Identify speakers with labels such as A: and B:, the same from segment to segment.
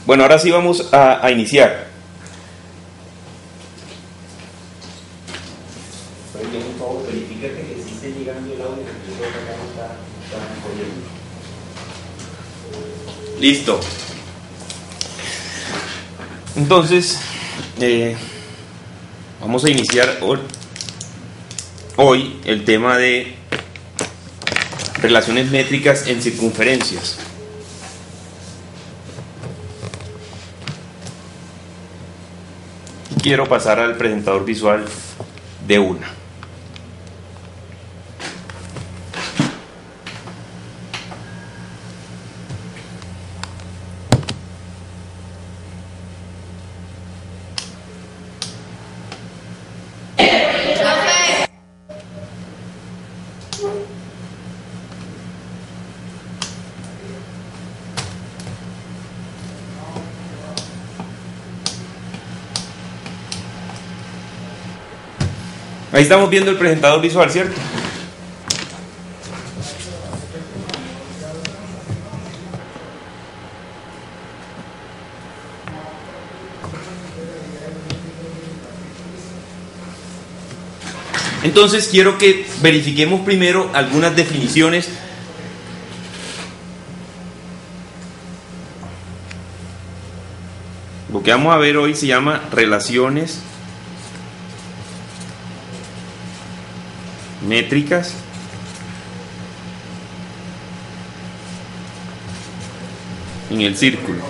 A: Bueno, ahora sí vamos a iniciar. Por favor, verifícate que sí esté llegando el audio, porque yo creo que acá no está corriendo. Listo. Entonces, vamos a iniciar hoy el tema de relaciones métricas en circunferencias. Quiero pasar al presentador visual de una. Ahí estamos viendo el presentador visual, ¿cierto? Entonces quiero que verifiquemos primero algunas definiciones. Lo que vamos a ver hoy se llama relaciones métricas en el círculo.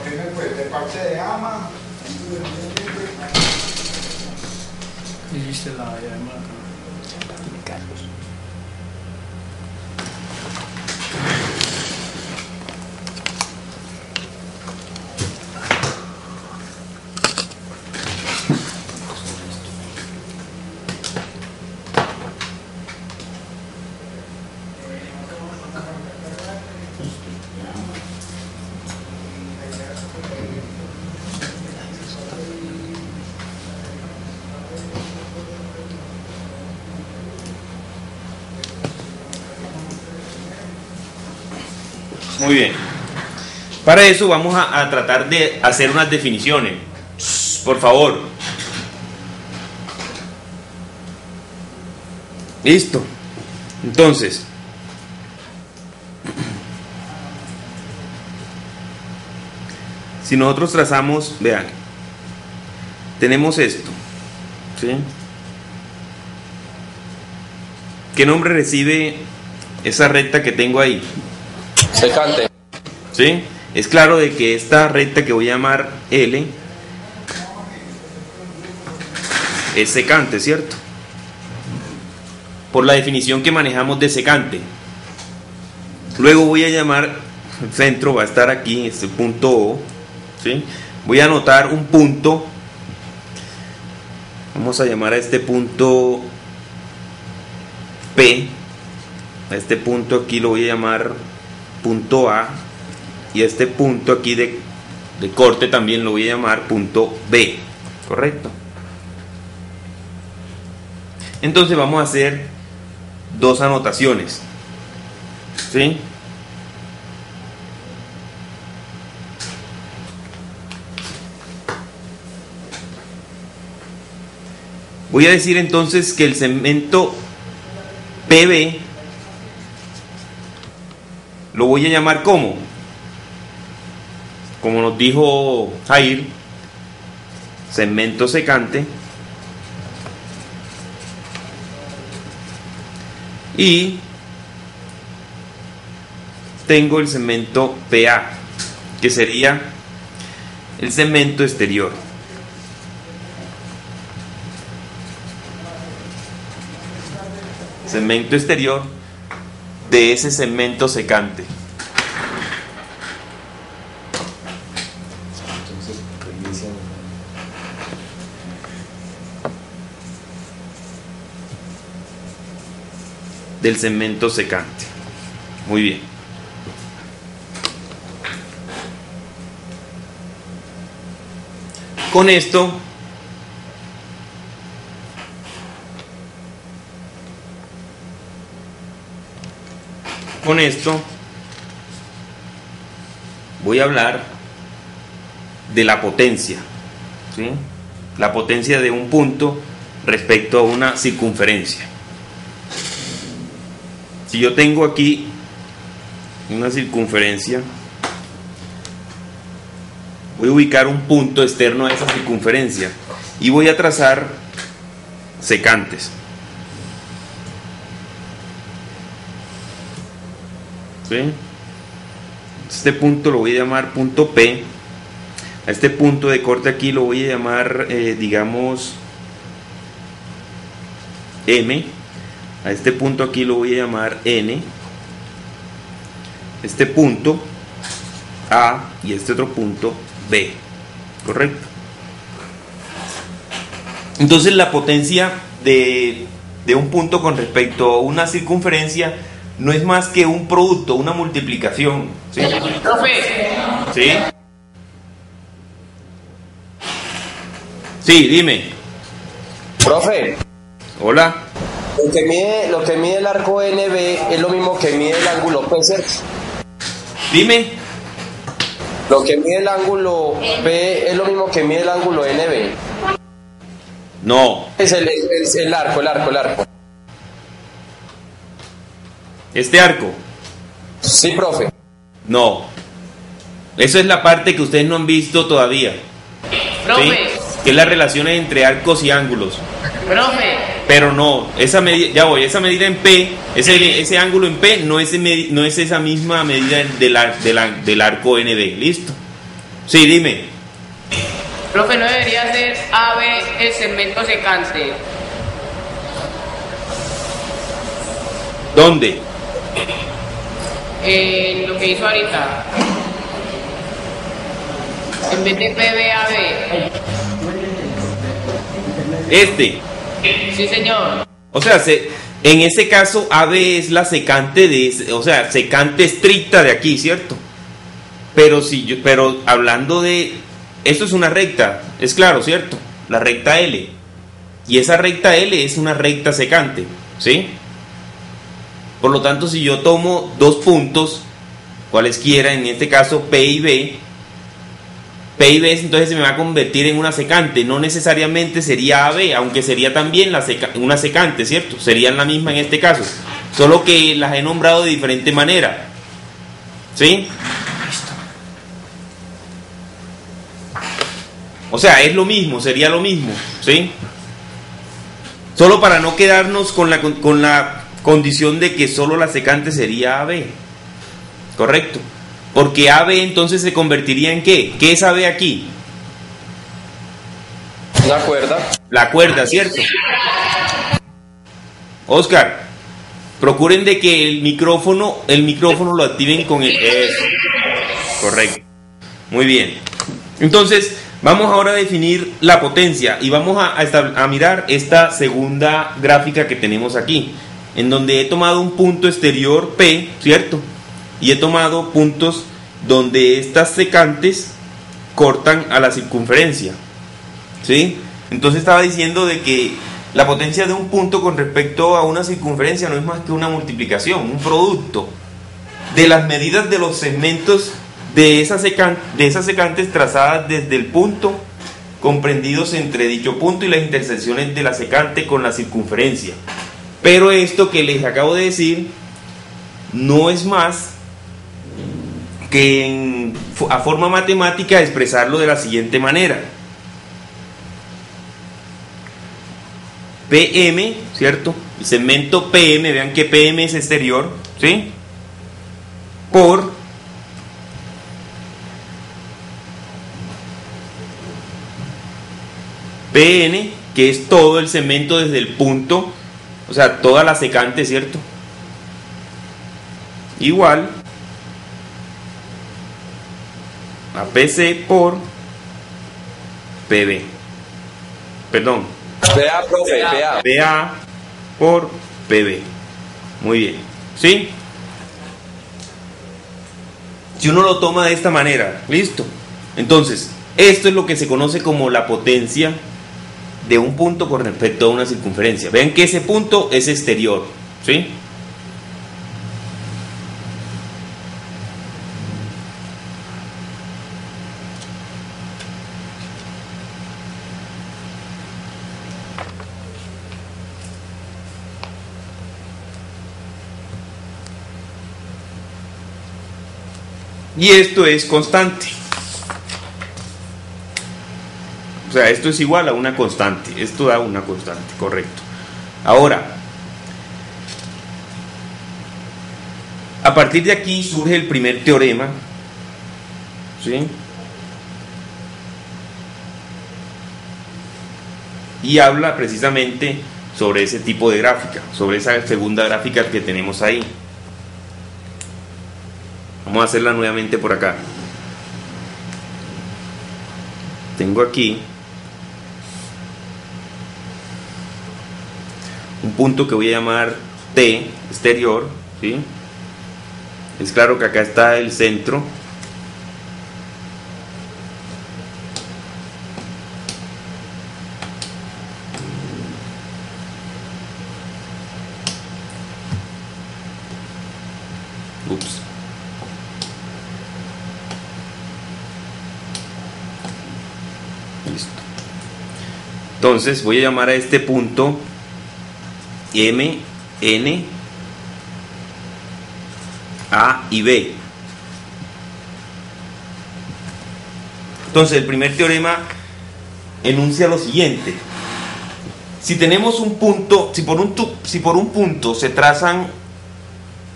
A: Muy bien. Para eso vamos a tratar de hacer unas definiciones. Por favor. Listo. Entonces, si nosotros trazamos, vean, tenemos esto, ¿sí? ¿Qué nombre recibe esa recta que tengo ahí?
B: Secante.
A: ¿Sí? Es claro de que esta recta que voy a llamar L es secante, ¿cierto? Por la definición que manejamos de secante. Luego voy a llamar, el centro va a estar aquí, este punto O, ¿sí? Voy a anotar un punto, vamos a llamar a este punto P, a este punto aquí lo voy a llamar punto A, y este punto aquí de corte también lo voy a llamar punto B, ¿correcto? Entonces vamos a hacer dos anotaciones, ¿sí? Voy a decir entonces que el segmento PB lo voy a llamar como nos dijo Jair, segmento secante, y tengo el segmento PA, que sería el segmento exterior. Segmento exterior de ese segmento secante. Del segmento secante. Muy bien. Con esto voy a hablar de la potencia, ¿sí? La potencia de un punto respecto a una circunferencia. Si yo tengo aquí una circunferencia, voy a ubicar un punto externo a esa circunferencia y voy a trazar secantes. ¿Sí? Este punto lo voy a llamar punto P. A este punto de corte aquí lo voy a llamar, digamos, M. A este punto aquí lo voy a llamar N. Este punto A y este otro punto B. ¿Correcto? Entonces la potencia de un punto con respecto a una circunferencia no es más que un producto, una multiplicación. ¿Sí?
C: Profe.
A: ¿Sí? Sí, dime.
B: Profe,
A: Hola.
B: lo que mide el arco NB es lo mismo que mide el ángulo P, ¿cierto?
A: Dime.
B: Lo que mide el ángulo P es lo mismo que mide el ángulo NB.
A: No.
B: Es el arco.
A: Este arco.
B: Sí, profe.
A: No. Eso es la parte que ustedes no han visto todavía.
C: Profe.
A: ¿Sí? Que es las relaciones entre arcos y ángulos.
C: Profe.
A: Pero no, esa medida, ya voy, esa medida en P, ese ángulo en P no es esa misma medida del arco NB. ¿Listo? Sí, dime.
C: Profe, ¿no debería ser AB el segmento secante?
A: ¿Dónde?
C: Lo que hizo ahorita. En vez de PBAB.
A: Este.
C: Sí, señor.
A: O sea, en ese caso AB es la secante o sea, secante estricta de aquí, ¿cierto? Pero hablando de, esto es una recta, es claro, ¿cierto? La recta L. Y esa recta L es una recta secante, ¿sí? Por lo tanto, si yo tomo dos puntos, cualesquiera, en este caso P y B entonces se me va a convertir en una secante. No necesariamente sería AB, aunque sería también una secante, ¿cierto? Serían la misma en este caso, solo que las he nombrado de diferente manera, ¿sí? O sea, es lo mismo, sería lo mismo, ¿sí? Solo para no quedarnos con la condición de que solo la secante sería AB, ¿correcto? Porque AB entonces se convertiría en ¿qué? ¿Qué es AB aquí?
B: La cuerda.
A: La cuerda, ¿cierto? Oscar, procuren de que el micrófono lo activen con el... Eso. Correcto. Muy bien. Entonces, vamos ahora a definir la potencia y vamos a mirar esta segunda gráfica que tenemos aquí, en donde he tomado un punto exterior P, ¿cierto? Y he tomado puntos donde estas secantes cortan a la circunferencia, ¿sí? Entonces estaba diciendo de que la potencia de un punto con respecto a una circunferencia no es más que una multiplicación, un producto de las medidas de los segmentos de esas secantes trazadas desde el punto comprendidos entre dicho punto y las intersecciones de la secante con la circunferencia. Pero esto que les acabo de decir no es más que a forma matemática expresarlo de la siguiente manera: PM, ¿cierto? El segmento PM, vean que PM es exterior, ¿sí? Por PN, que es todo el segmento desde el punto, o sea, toda la secante, ¿cierto? Igual a PC por PB. Perdón.
B: PA, profe, PA.
A: PA por PB. Muy bien. ¿Sí? Si uno lo toma de esta manera, listo. Entonces, esto es lo que se conoce como la potencia de un punto con respecto a una circunferencia. Vean que ese punto es exterior, ¿sí? y esto es constante. O sea, esto es igual a una constante. Esto da una constante, correcto. Ahora, a partir de aquí surge el primer teorema, ¿sí? Y habla precisamente sobre ese tipo de gráfica, sobre esa segunda gráfica que tenemos ahí. Vamos a hacerla nuevamente por acá. Tengo aquí un punto que voy a llamar T exterior, ¿sí? Es claro que acá está el centro. Ups. Listo. Entonces voy a llamar a este punto M, N, A y B. Entonces el primer teorema enuncia lo siguiente: si tenemos un punto, si por un punto se trazan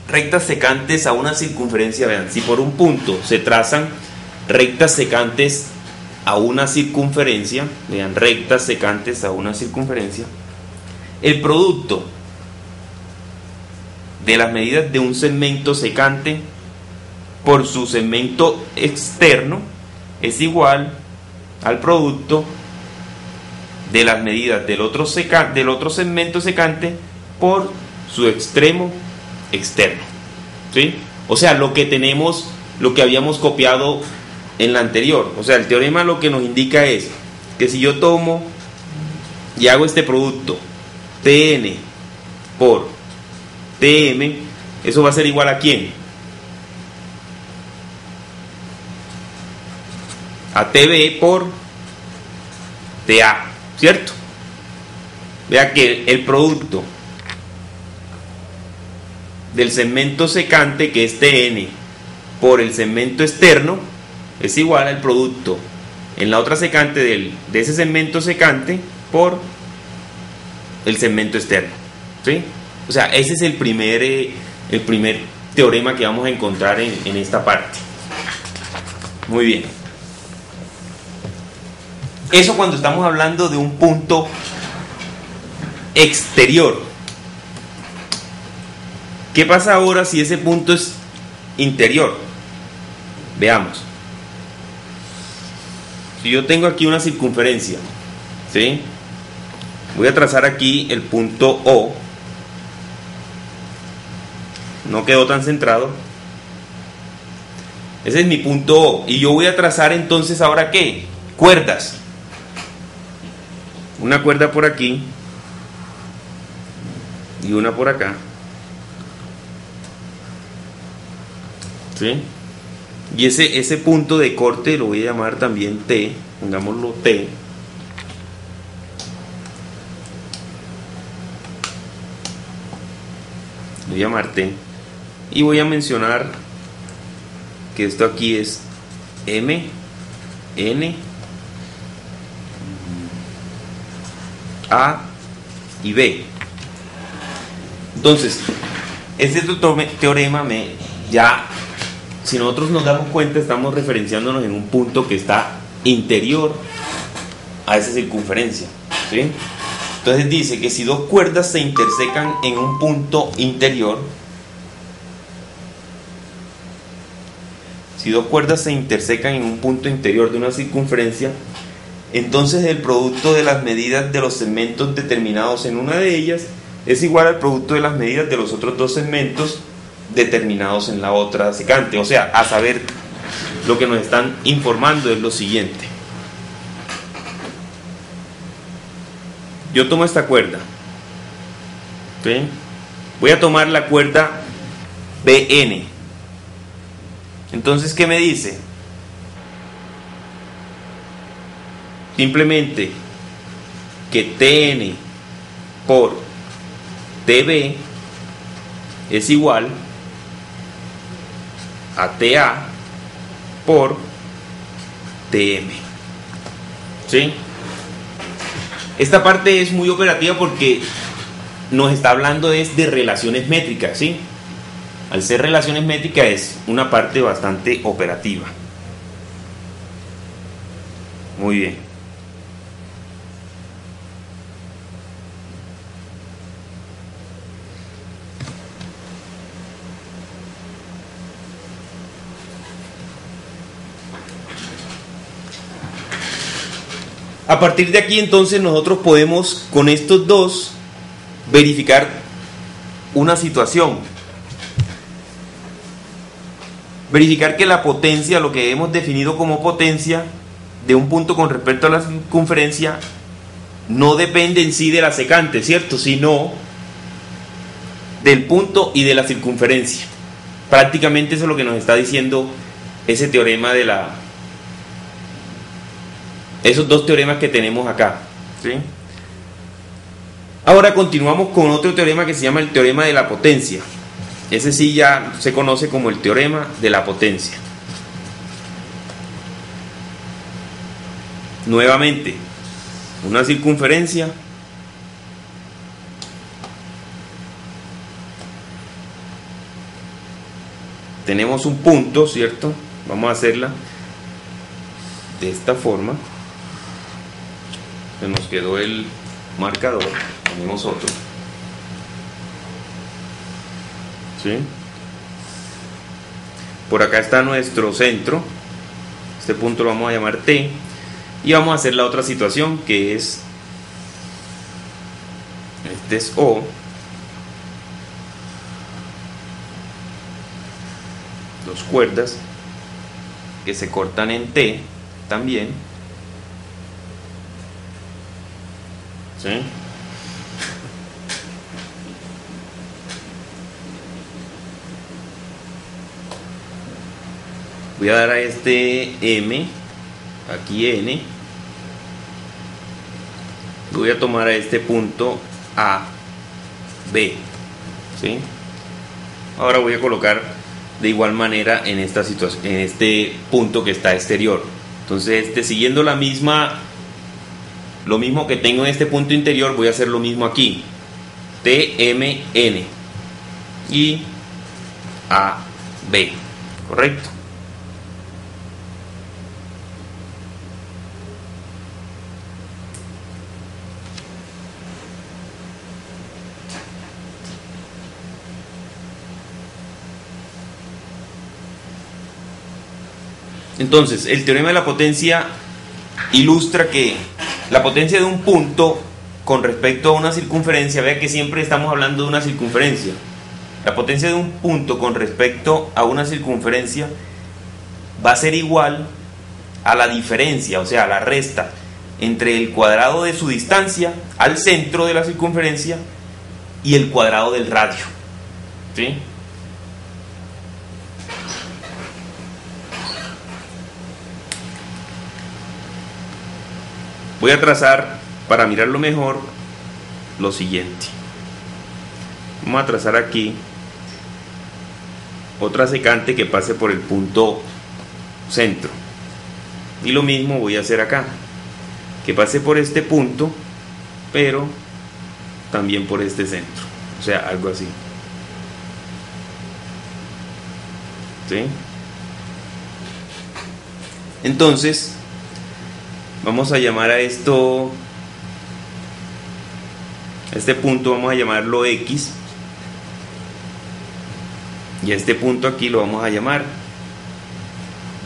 A: rectas secantes a una circunferencia, vean, si por un punto se trazan rectas secantes a una circunferencia, vean, rectas secantes a una circunferencia, el producto de las medidas de un segmento secante por su segmento externo es igual al producto de las medidas del otro segmento secante por su extremo externo, ¿sí? O sea, lo que tenemos, lo que habíamos copiado en la anterior. O sea, el teorema lo que nos indica es que si yo tomo y hago este producto Tn por Tm, eso va a ser igual a ¿quién? A Tb por Ta, ¿cierto? Vea que el producto del segmento secante, que es Tn, por el segmento externo, es igual al producto en la otra secante de ese segmento secante por el segmento externo, ¿sí? O sea, ese es el primer teorema que vamos a encontrar en esta parte. Muy bien. Eso cuando estamos hablando de un punto exterior. ¿Qué pasa ahora si ese punto es interior? Veamos. Si yo tengo aquí una circunferencia, ¿sí? Voy a trazar aquí el punto O. No quedó tan centrado. Ese es mi punto O. Y yo voy a trazar entonces ahora ¿qué? Cuerdas. Una cuerda por aquí y una por acá, ¿sí? Y ese punto de corte lo voy a llamar también T, pongámoslo T. Lo voy a llamar T. Y voy a mencionar que esto aquí es M, N, A y B. Entonces, este teorema ya, si nosotros nos damos cuenta, estamos referenciándonos en un punto que está interior a esa circunferencia, ¿sí? Entonces dice que si dos cuerdas se intersecan en un punto interior, si dos cuerdas se intersecan en un punto interior de una circunferencia, entonces el producto de las medidas de los segmentos determinados en una de ellas es igual al producto de las medidas de los otros dos segmentos determinados en la otra secante. O sea, a saber, lo que nos están informando es lo siguiente: yo tomo esta cuerda, ¿sí? Voy a tomar la cuerda BN. Entonces, ¿qué me dice? Simplemente que Tn por Tb es igual a Ta por TM. ¿Sí? Esta parte es muy operativa porque nos está hablando de relaciones métricas, ¿sí? Al ser relaciones métricas es una parte bastante operativa. Muy bien. A partir de aquí entonces nosotros podemos con estos dos verificar una situación. Verificar que la potencia, lo que hemos definido como potencia de un punto con respecto a la circunferencia, no depende en sí de la secante, ¿cierto? Sino del punto y de la circunferencia. Prácticamente eso es lo que nos está diciendo ese teorema de esos dos teoremas que tenemos acá, ¿sí? Ahora continuamos con otro teorema que se llama el teorema de la potencia. Ese sí ya se conoce como el teorema de la potencia. Nuevamente, una circunferencia tenemos un punto, ¿cierto? Vamos a hacerla de esta forma. Se nos quedó el marcador, ponemos otro. ¿Sí? Por acá está nuestro centro. Este punto lo vamos a llamar T. Y vamos a hacer la otra situación que es, este es O. Dos cuerdas que se cortan en T también. ¿Sí? Voy a dar a este M, aquí N. Voy a tomar a este punto A, B. ¿Sí? Ahora voy a colocar de igual manera en esta situación, en este punto que está exterior. Entonces, siguiendo lo mismo que tengo en este punto interior, voy a hacer lo mismo aquí. TMN y AB, ¿correcto? Entonces, el teorema de la potencia ilustra que la potencia de un punto con respecto a una circunferencia, vea que siempre estamos hablando de una circunferencia. La potencia de un punto con respecto a una circunferencia va a ser igual a la diferencia, o sea, a la resta entre el cuadrado de su distancia al centro de la circunferencia y el cuadrado del radio. ¿Sí? Voy a trazar, para mirarlo mejor, lo siguiente. Vamos a trazar aquí otra secante que pase por el punto centro. Y lo mismo voy a hacer acá, que pase por este punto, pero también por este centro. O sea, algo así. ¿Sí? Entonces, vamos a llamar a esto, a este punto vamos a llamarlo X, y a este punto aquí lo vamos a llamar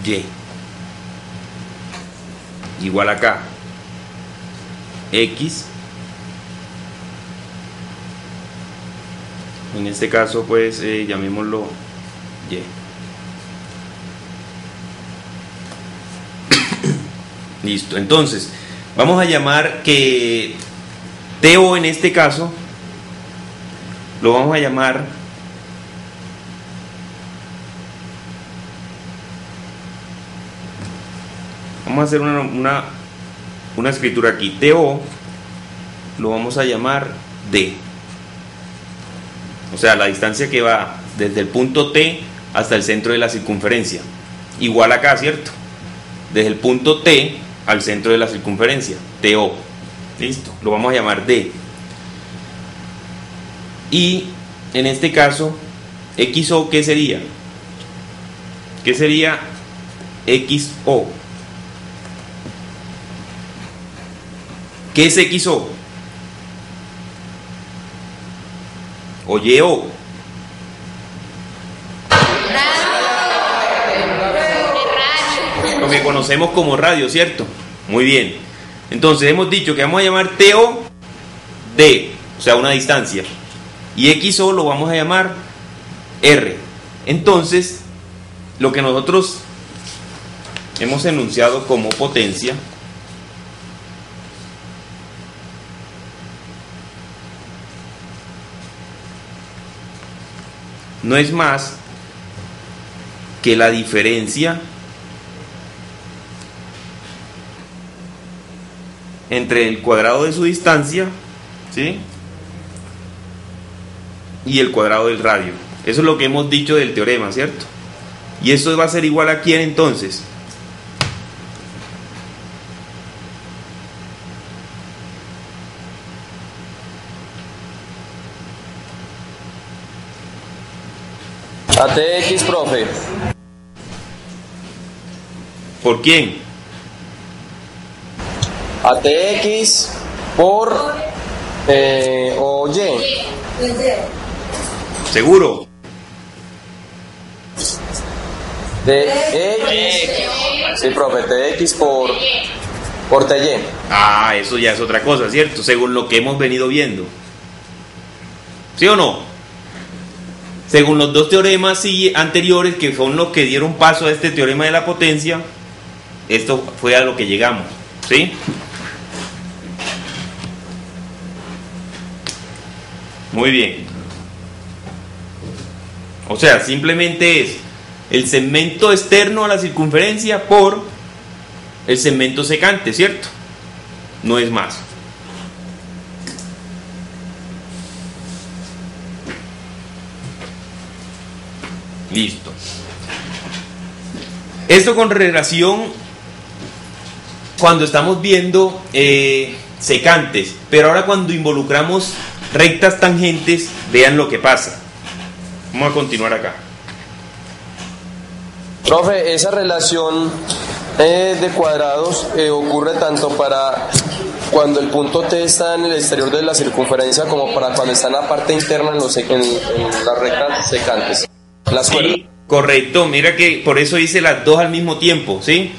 A: Y. Igual acá, X, en este caso pues llamémoslo Y. Listo, entonces vamos a llamar que TO en este caso lo vamos a llamar vamos a hacer una escritura aquí. TO lo vamos a llamar D, o sea, la distancia que va desde el punto T hasta el centro de la circunferencia. igual acá, ¿cierto? Desde el punto T al centro de la circunferencia, TO. Listo, lo vamos a llamar D. Y en este caso, XO, ¿qué sería? ¿Qué sería XO? ¿Qué es XO? O YO. Lo que conocemos como radio, ¿cierto? Muy bien. Entonces hemos dicho que vamos a llamar TO D, o sea, una distancia. Y XO lo vamos a llamar R. Entonces, lo que nosotros hemos enunciado como potencia no es más que la diferencia entre el cuadrado de su distancia, ¿sí?, y el cuadrado del radio. Eso es lo que hemos dicho del teorema, ¿cierto? Y eso va a ser igual a ¿quién entonces?
B: A TX, profe.
A: ¿Por quién?
B: A TX por o Y.
A: ¿Seguro?
B: TX. Sí, profe, TX por TY.
A: Ah, eso ya es otra cosa, ¿cierto? Según lo que hemos venido viendo. ¿Sí o no? Según los dos teoremas anteriores, que son los que dieron paso a este teorema de la potencia, esto fue a lo que llegamos, ¿sí? Muy bien. O sea, simplemente es el segmento externo a la circunferencia por el segmento secante, ¿cierto? No es más. Listo. Esto con relación cuando estamos viendo secantes, pero ahora cuando involucramos rectas tangentes, vean lo que pasa. Vamos a continuar acá.
B: Profe, esa relación de cuadrados ocurre tanto para cuando el punto T está en el exterior de la circunferencia como para cuando está en la parte interna en las rectas secantes. Las cuerdas.
A: Sí, correcto. Mira que por eso hice las dos al mismo tiempo, ¿sí?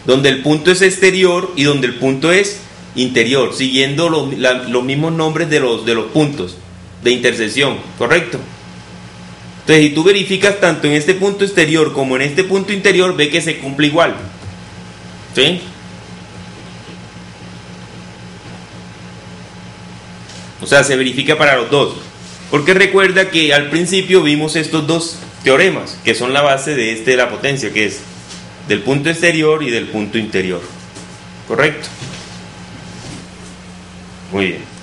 A: Donde el punto es exterior y donde el punto es interior, siguiendo los mismos nombres de los puntos de intersección, ¿correcto? Entonces, si tú verificas tanto en este punto exterior como en este punto interior, ve que se cumple igual, ¿sí? O sea, se verifica para los dos. Porque recuerda que al principio vimos estos dos teoremas, que son la base de la potencia, que es del punto exterior y del punto interior. ¿Correcto? Muy bien.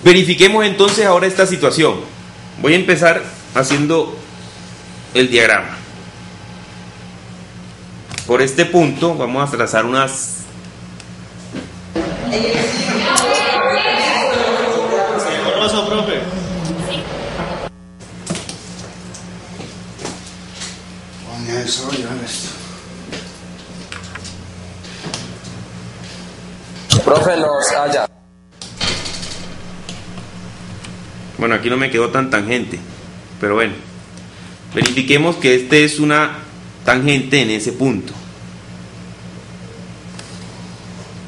A: Verifiquemos entonces ahora esta situación. Voy a empezar haciendo el diagrama. Por este punto vamos a trazar unas...
D: Profe. Pon eso, ya esto.
B: Profe, nos allá.
A: Bueno, aquí no me quedó tan tangente, pero bueno, verifiquemos que este es una tangente en ese punto.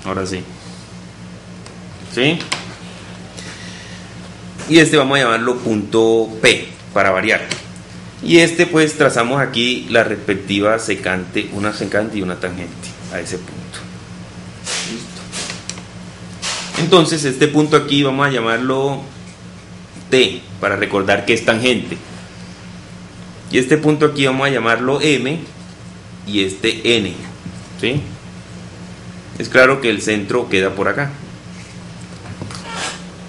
A: Ahora sí. ¿Sí? Y este vamos a llamarlo punto P, para variar. Y este pues trazamos aquí la respectiva secante, una secante y una tangente a ese punto. Listo. Entonces este punto aquí vamos a llamarlo T, para recordar que es tangente. Y este punto aquí vamos a llamarlo M y este N, ¿sí? Es claro que el centro queda por acá.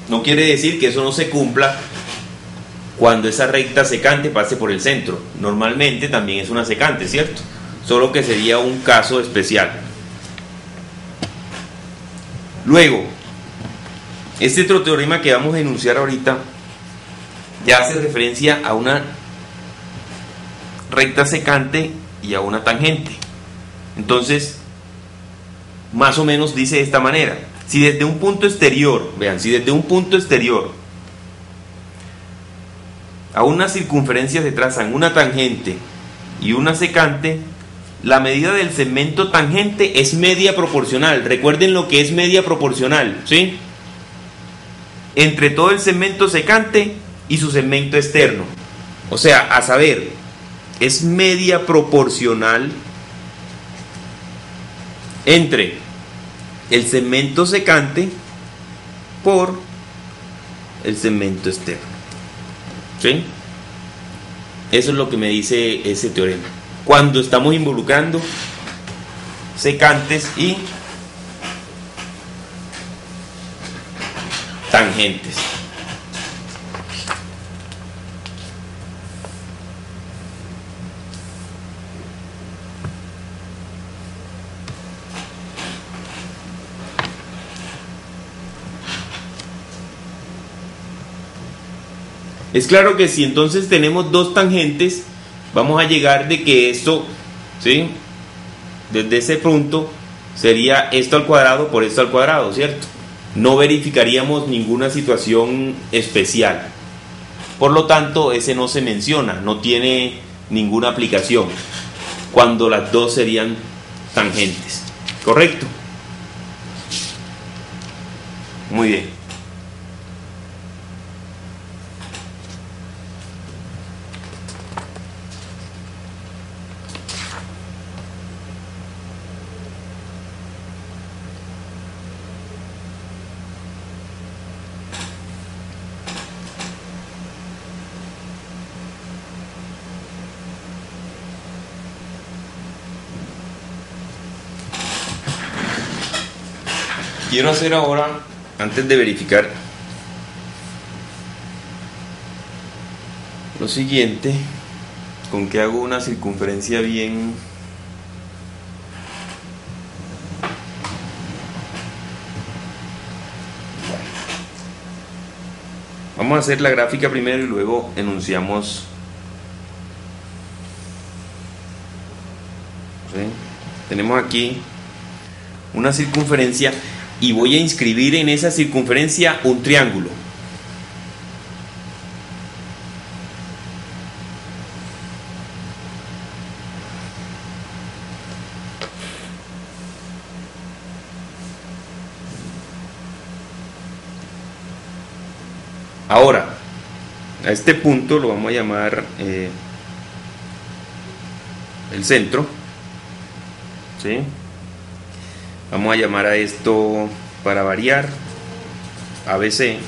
A: No quiere decir que eso no se cumpla cuando esa recta secante pase por el centro. Normalmente también es una secante, ¿cierto? Solo que sería un caso especial. Luego, este otro teorema que vamos a enunciar ahorita ya hace referencia a una recta secante y a una tangente. Entonces, más o menos dice de esta manera: si desde un punto exterior, vean, si desde un punto exterior a una circunferencia se trazan una tangente y una secante, la medida del segmento tangente es media proporcional. Recuerden lo que es media proporcional, ¿sí? Entre todo el segmento secante y su segmento externo. O sea, a saber, es media proporcional entre el segmento secante por el segmento externo, ¿sí? Eso es lo que me dice ese teorema cuando estamos involucrando secantes y tangentes. Es claro que si entonces tenemos dos tangentes, vamos a llegar de que esto, ¿sí?, desde ese punto sería esto al cuadrado por esto al cuadrado, ¿cierto? No verificaríamos ninguna situación especial. Por lo tanto, ese no se menciona, no tiene ninguna aplicación cuando las dos serían tangentes. ¿Correcto? Muy bien. Quiero hacer ahora, antes de verificar, lo siguiente, con que hago una circunferencia bien vamos a hacer la gráfica primero y luego enunciamos, ¿sí? Tenemos aquí una circunferencia y voy a inscribir en esa circunferencia un triángulo. Ahora, a este punto lo vamos a llamar el centro, ¿sí? Vamos a llamar a esto, para variar, ABC.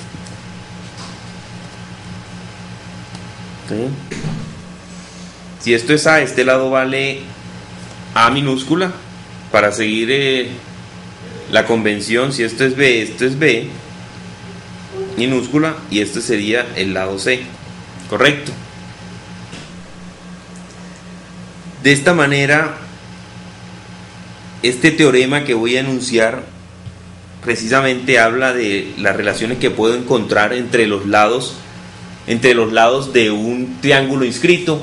A: ¿Sí? Si esto es A, este lado vale A minúscula. Para seguir la convención, si esto es B minúscula y este sería el lado C. ¿Correcto? De esta manera, este teorema que voy a enunciar precisamente habla de las relaciones que puedo encontrar entre los lados de un triángulo inscrito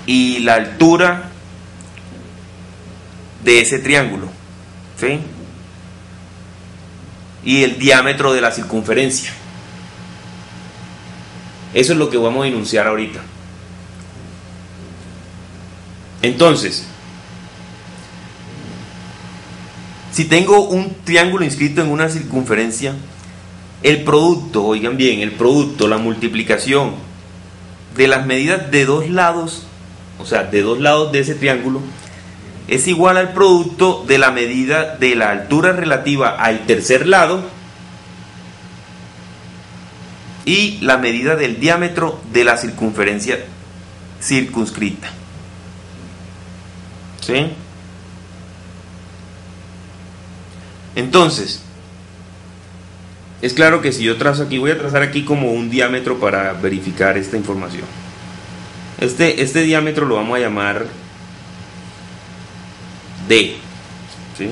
A: y la altura de ese triángulo, ¿sí?, y el diámetro de la circunferencia. Eso es lo que vamos a enunciar ahorita. Entonces, si tengo un triángulo inscrito en una circunferencia, el producto, oigan bien, el producto, la multiplicación de las medidas de dos lados, o sea, de dos lados de ese triángulo, es igual al producto de la medida de la altura relativa al tercer lado y la medida del diámetro de la circunferencia circunscrita. ¿Sí? Entonces, es claro que si yo trazo aquí, voy a trazar aquí como un diámetro para verificar esta información. Este diámetro lo vamos a llamar D, ¿sí?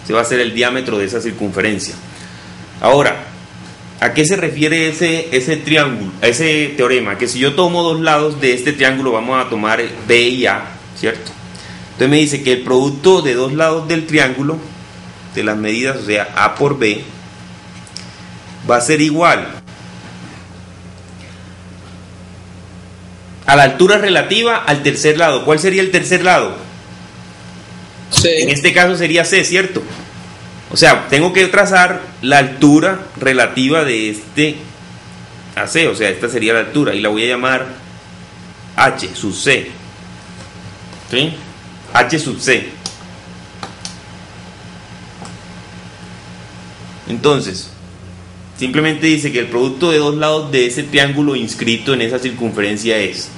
A: Se va a ser el diámetro de esa circunferencia. Ahora, ¿a qué se refiere ese triángulo, ese teorema? Que si yo tomo dos lados de este triángulo, vamos a tomar B y A, ¿cierto? Entonces me dice que el producto de dos lados del triángulo, de las medidas, o sea, A por B, va a ser igual a la altura relativa al tercer lado. ¿Cuál sería el tercer lado?
B: C.
A: En este caso sería C, ¿cierto? O sea, tengo que trazar la altura relativa de este a C, o sea, esta sería la altura, y la voy a llamar H sub C, ¿sí? H sub C. Entonces, simplemente dice que el producto de dos lados de ese triángulo inscrito en esa circunferencia es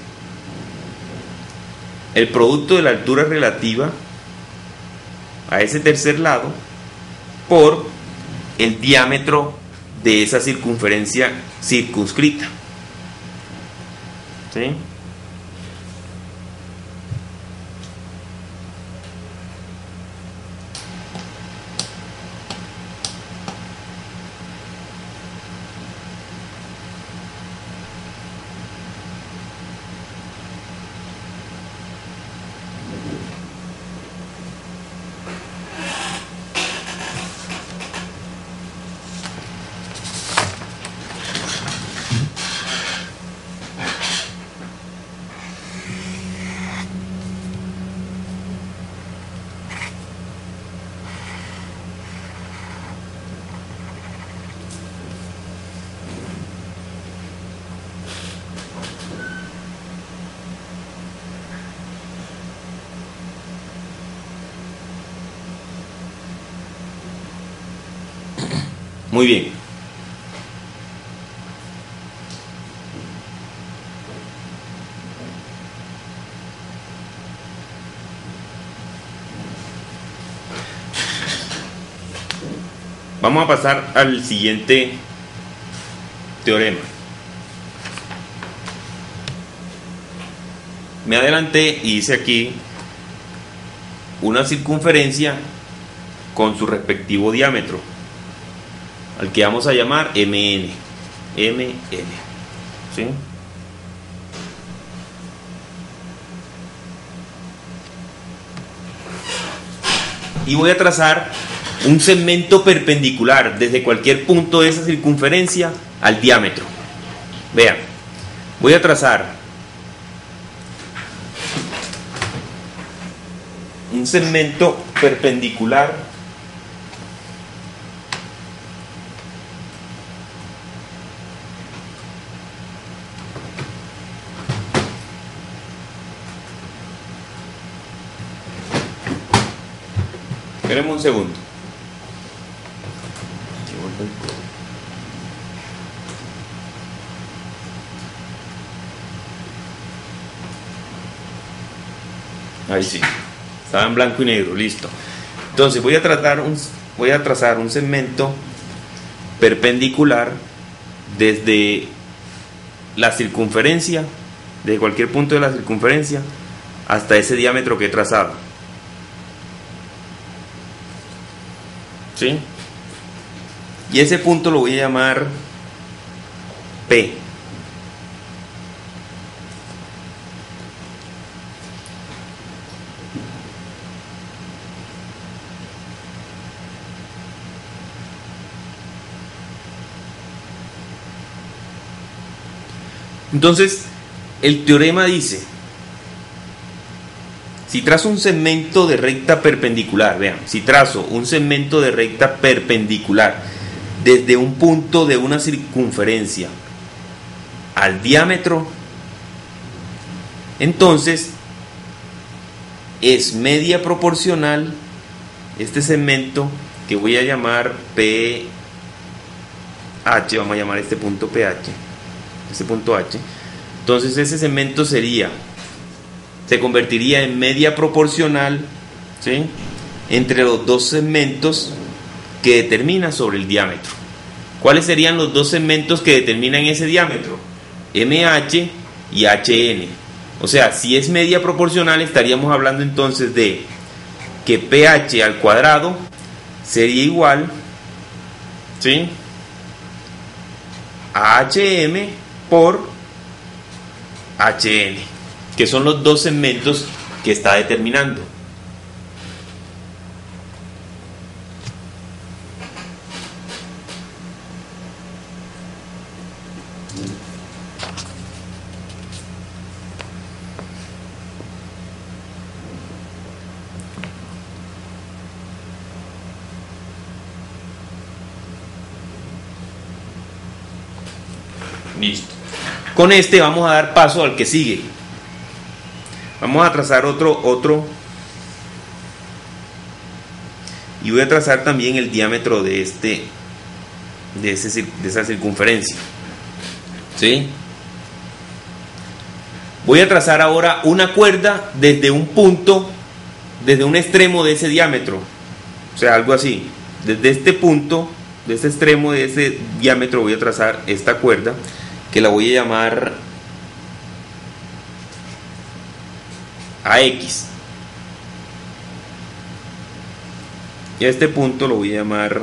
A: el producto de la altura relativa a ese tercer lado por el diámetro de esa circunferencia circunscrita, ¿sí? Muy bien. Vamos a pasar al siguiente teorema. Me adelanté y hice aquí una circunferencia con su respectivo diámetro, al que vamos a llamar MN. ¿Sí? Y voy a trazar un segmento perpendicular desde cualquier punto de esa circunferencia al diámetro. Vean, voy a trazar un segmento perpendicular Esperemos un segundo. Ahí sí. Estaba en blanco y negro, listo. Entonces voy a trazar un segmento perpendicular desde la circunferencia, desde cualquier punto de la circunferencia hasta ese diámetro que he trazado. ¿Sí? Y ese punto lo voy a llamar P. Entonces, el teorema dice, si trazo un segmento de recta perpendicular, vean, si trazo un segmento de recta perpendicular desde un punto de una circunferencia al diámetro, entonces es media proporcional este segmento que voy a llamar PH, vamos a llamar este punto PH, este punto H. Entonces ese segmento se convertiría en media proporcional, ¿sí?, entre los dos segmentos que determina sobre el diámetro. ¿Cuáles serían los dos segmentos que determinan ese diámetro? MH y HN. O sea, si es media proporcional, estaríamos hablando entonces de que pH al cuadrado sería igual, ¿sí?, a HM por HN, que son los dos segmentos que está determinando. Listo. Con este vamos a dar paso al que sigue. Vamos a trazar otro y voy a trazar también el diámetro de esa circunferencia. ¿Sí? Voy a trazar ahora una cuerda desde un punto, desde un extremo de ese diámetro. O sea, algo así. Desde este punto, de este extremo de ese diámetro, voy a trazar esta cuerda, que la voy a llamar AX. Y a este punto lo voy a llamar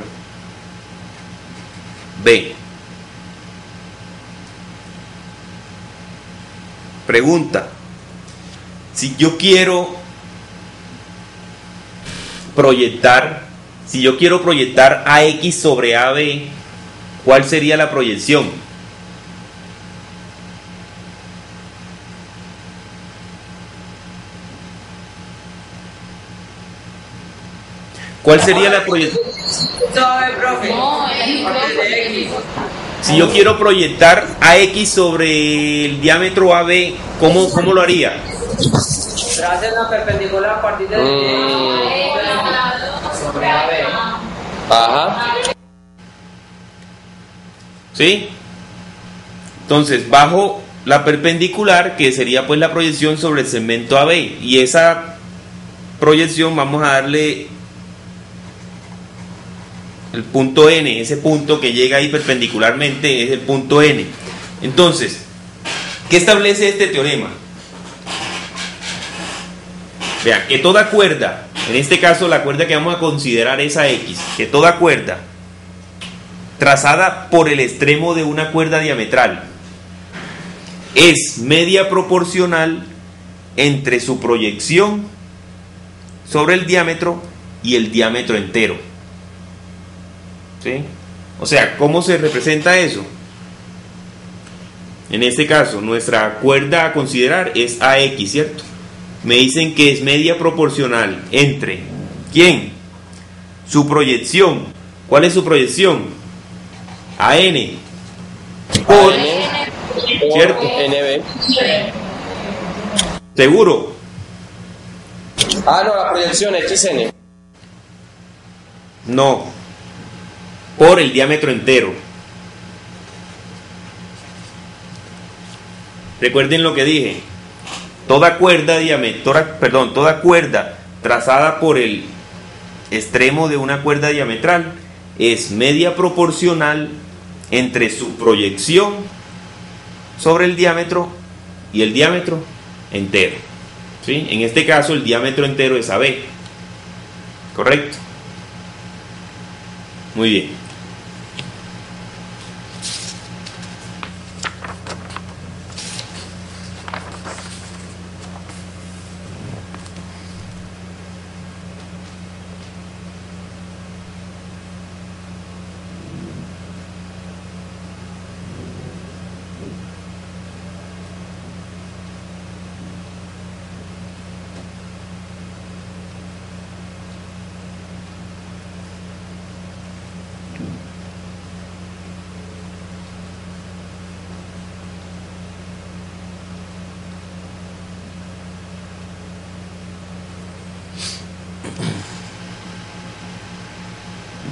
A: B. Pregunta: si yo quiero proyectar AX sobre AB, ¿cuál sería la proyección? ¿Cuál sería la proyección? Si yo quiero proyectar AX sobre el diámetro AB, ¿cómo lo haría?
E: Tracen la perpendicular a partir del sobre AB.
B: Ajá.
A: ¿Sí? Entonces, bajo la perpendicular, que sería pues la proyección sobre el segmento AB, y esa proyección vamos a darle el punto N, ese punto que llega ahí perpendicularmente es el punto N. Entonces, ¿qué establece este teorema? Vean, que toda cuerda, en este caso la cuerda que vamos a considerar es AX, que toda cuerda trazada por el extremo de una cuerda diametral es media proporcional entre su proyección sobre el diámetro y el diámetro entero. ¿Sí? O sea, ¿cómo se representa eso? En este caso, nuestra cuerda a considerar es AX, ¿cierto? Me dicen que es media proporcional entre ¿quién? Su proyección. ¿Cuál es su proyección? AN por, ¿cierto?
B: NB.
A: ¿Seguro?
B: Ah, no, la proyección XN.
A: No. Por el diámetro entero. Recuerden lo que dije. Toda cuerda trazada por el extremo de una cuerda diametral es media proporcional entre su proyección sobre el diámetro y el diámetro entero. ¿Sí? En este caso el diámetro entero es AB. ¿Correcto? Muy bien.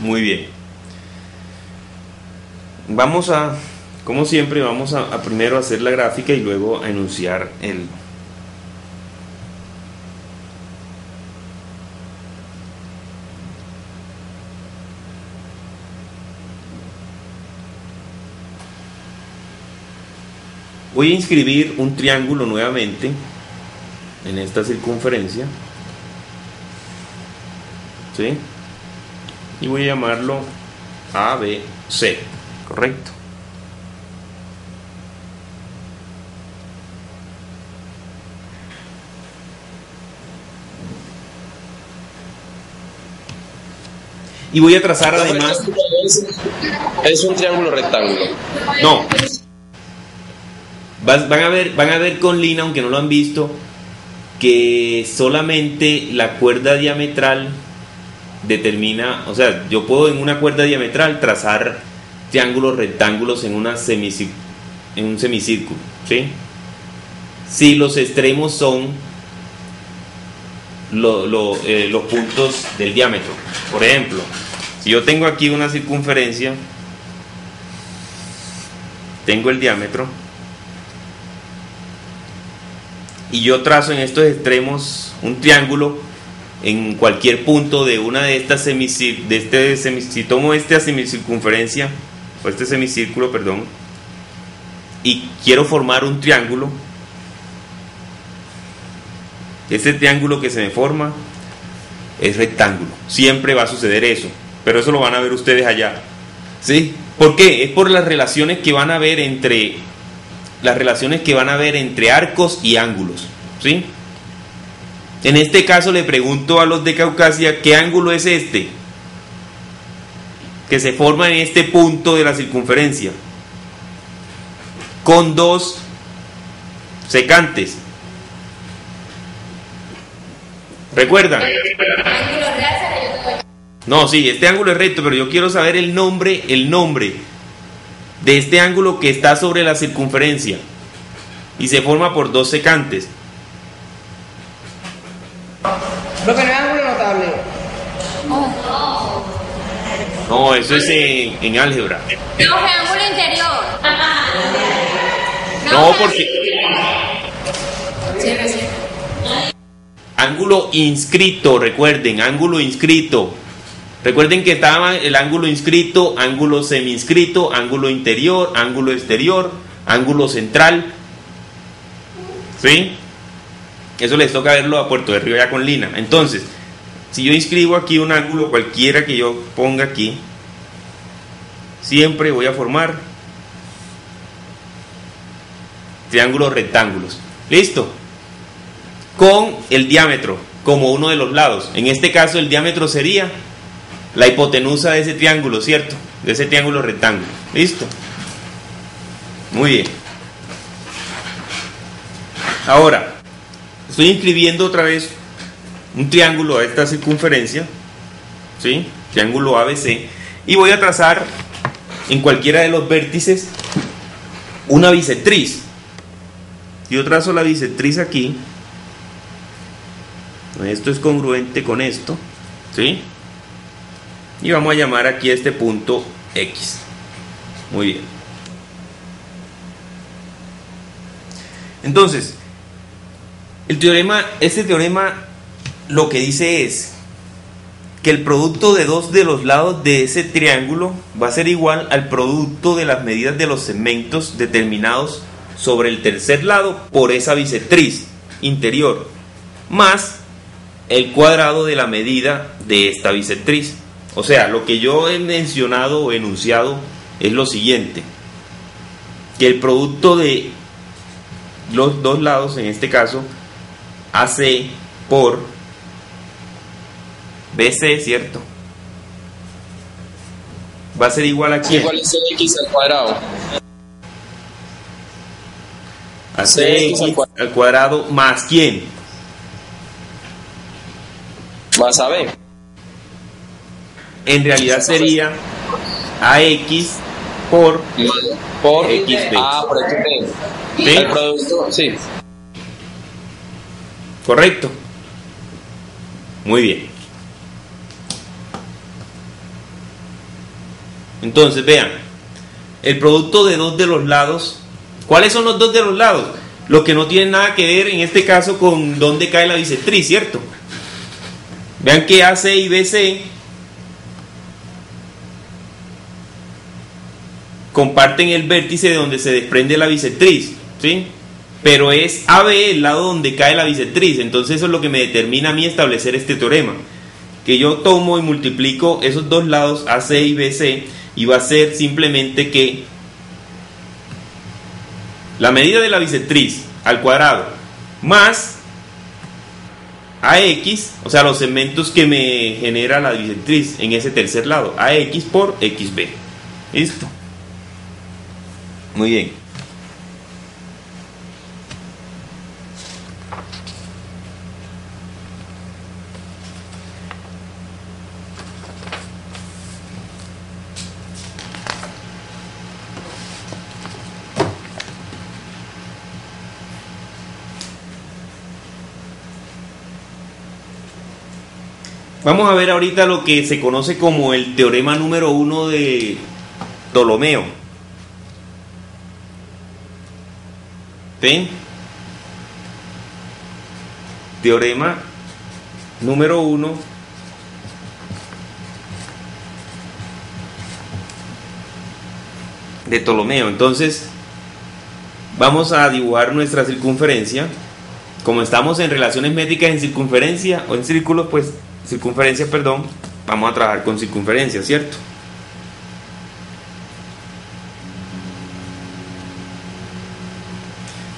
A: Muy bien. Vamos a, como siempre, vamos a primero hacer la gráfica y luego a enunciar el... Voy a inscribir un triángulo nuevamente en esta circunferencia, ¿sí? Y voy a llamarlo ABC, correcto. Y voy a trazar además...
B: Es un triángulo rectángulo.
A: No. Van a ver con Lina, aunque no lo han visto, que solamente la cuerda diametral determina, o sea, yo puedo en una cuerda diametral trazar triángulos rectángulos en un semicírculo, ¿sí? Si los extremos son los puntos del diámetro. Por ejemplo, si yo tengo aquí una circunferencia, tengo el diámetro y yo trazo en estos extremos un triángulo en cualquier punto de una de estas si tomo esta semicircunferencia o este semicírculo, perdón, y quiero formar un triángulo, este triángulo que se me forma es rectángulo. Siempre va a suceder eso, pero eso lo van a ver ustedes allá, ¿sí? ¿Por qué? Es por las relaciones que van a ver entre arcos y ángulos, ¿sí? En este caso le pregunto a los de Caucasia, ¿qué ángulo es este que se forma en este punto de la circunferencia con dos secantes? ¿Recuerdan? No, sí, este ángulo es recto, pero yo quiero saber el nombre de este ángulo que está sobre la circunferencia y se forma por dos secantes.
E: Profe, no es ángulo notable.
A: No, eso es en álgebra.
F: No, ángulo interior.
A: No, porque... Ángulo inscrito, recuerden, ángulo inscrito. Recuerden que estaba el ángulo inscrito, ángulo semi-inscrito, ángulo interior, ángulo exterior, ángulo central. ¿Sí? Eso les toca verlo a Puerto de Río ya con Lina. Entonces, si yo inscribo aquí un ángulo cualquiera que yo ponga aquí, siempre voy a formar triángulos rectángulos. ¿Listo? Con el diámetro como uno de los lados. En este caso el diámetro sería la hipotenusa de ese triángulo, ¿cierto? De ese triángulo rectángulo. ¿Listo? Muy bien. Ahora, estoy inscribiendo otra vez un triángulo a esta circunferencia, ¿sí? Triángulo ABC, y voy a trazar en cualquiera de los vértices una bisectriz. Yo trazo la bisectriz aquí. Esto es congruente con esto, ¿sí? Y vamos a llamar aquí a este punto X. Muy bien. Entonces, este teorema lo que dice es que el producto de dos de los lados de ese triángulo va a ser igual al producto de las medidas de los segmentos determinados sobre el tercer lado por esa bisectriz interior, más el cuadrado de la medida de esta bisectriz. O sea, lo que yo he mencionado o enunciado es lo siguiente: que el producto de los dos lados, en este caso AC por BC, ¿cierto? Va a ser igual a ¿quién?
B: Igual es X al cuadrado.
A: A CX al cuadrado más ¿quién?
B: Más AB.
A: En realidad sería AX por XB.
B: Ah, por XB.
A: ¿Sí?
B: El producto, sí.
A: ¿Correcto? Muy bien. Entonces, vean, el producto de dos de los lados. ¿Cuáles son los dos de los lados? Los que no tienen nada que ver en este caso con dónde cae la bisectriz, ¿cierto? Vean que AC y BC comparten el vértice de donde se desprende la bisectriz. ¿sí? Pero es AB el lado donde cae la bisectriz, entonces eso es lo que me determina a mí establecer este teorema, que yo tomo y multiplico esos dos lados AC y BC, y va a ser simplemente que la medida de la bisectriz al cuadrado más AX, o sea, los segmentos que me genera la bisectriz en ese tercer lado, AX por XB. ¿Listo? Muy bien. Vamos a ver ahorita lo que se conoce como el teorema número 1 de Ptolomeo. ¿Ven? Teorema número 1 de Ptolomeo. Entonces, vamos a dibujar nuestra circunferencia. Como estamos en relaciones métricas en circunferencia o en círculos, pues circunferencia, perdón, vamos a trabajar con circunferencia, ¿cierto?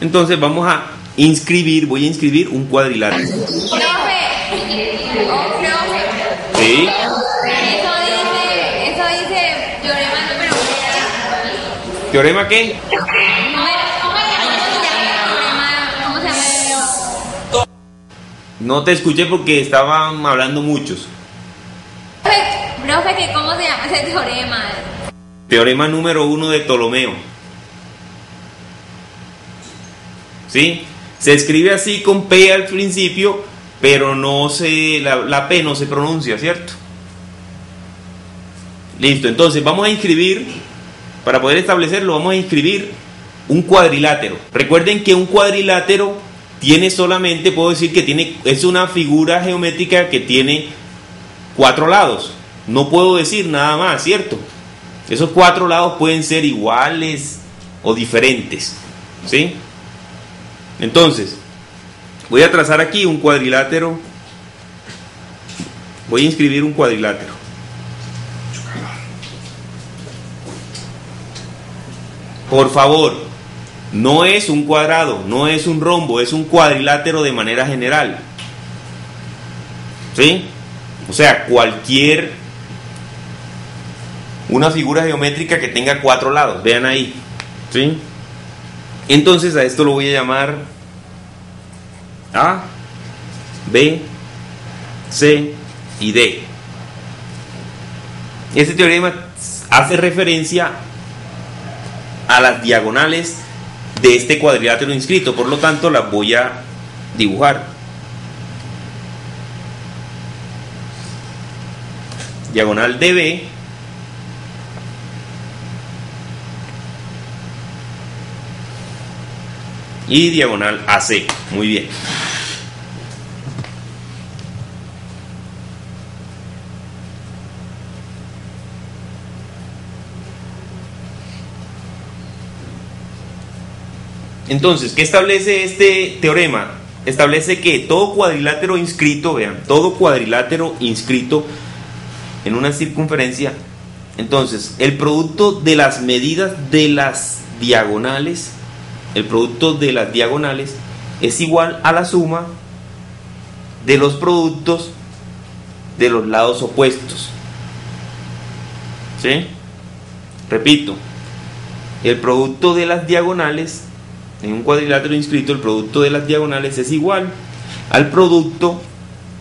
A: Entonces vamos a inscribir, voy a inscribir un cuadrilátero.
F: Profe,
A: ¿Sí?
F: Eso dice teorema número 1.
A: ¿Teorema qué?
F: ¿Cómo se llama?
A: No te escuché porque estaban hablando muchos.
F: Profe, ¿cómo se llama ese teorema?
A: Teorema número 1 de Ptolomeo. ¿Sí? Se escribe así con P al principio, pero no se, la P no se pronuncia, ¿cierto? Listo, entonces vamos a inscribir, para poder establecerlo, vamos a inscribir un cuadrilátero. Recuerden que un cuadrilátero tiene solamente, puedo decir que es una figura geométrica que tiene 4 lados. No puedo decir nada más, ¿cierto? Esos 4 lados pueden ser iguales o diferentes, ¿sí? Entonces, voy a trazar aquí un cuadrilátero. Voy a inscribir un cuadrilátero. Por favor, no es un cuadrado, no es un rombo, es un cuadrilátero de manera general. ¿Sí? O sea, una figura geométrica que tenga 4 lados, vean ahí. ¿Sí? Entonces a esto lo voy a llamar A, B, C y D. Este teorema hace referencia a las diagonales de este cuadrilátero inscrito, por lo tanto las voy a dibujar. Diagonal DB y diagonal AC. Muy bien. Entonces, ¿qué establece este teorema? Establece que todo cuadrilátero inscrito, vean, todo cuadrilátero inscrito en una circunferencia, entonces, el producto de las medidas de las diagonales, es igual a la suma de los productos de los lados opuestos. ¿Sí? Repito, el producto de las diagonales en un cuadrilátero inscrito, el producto de las diagonales es igual al producto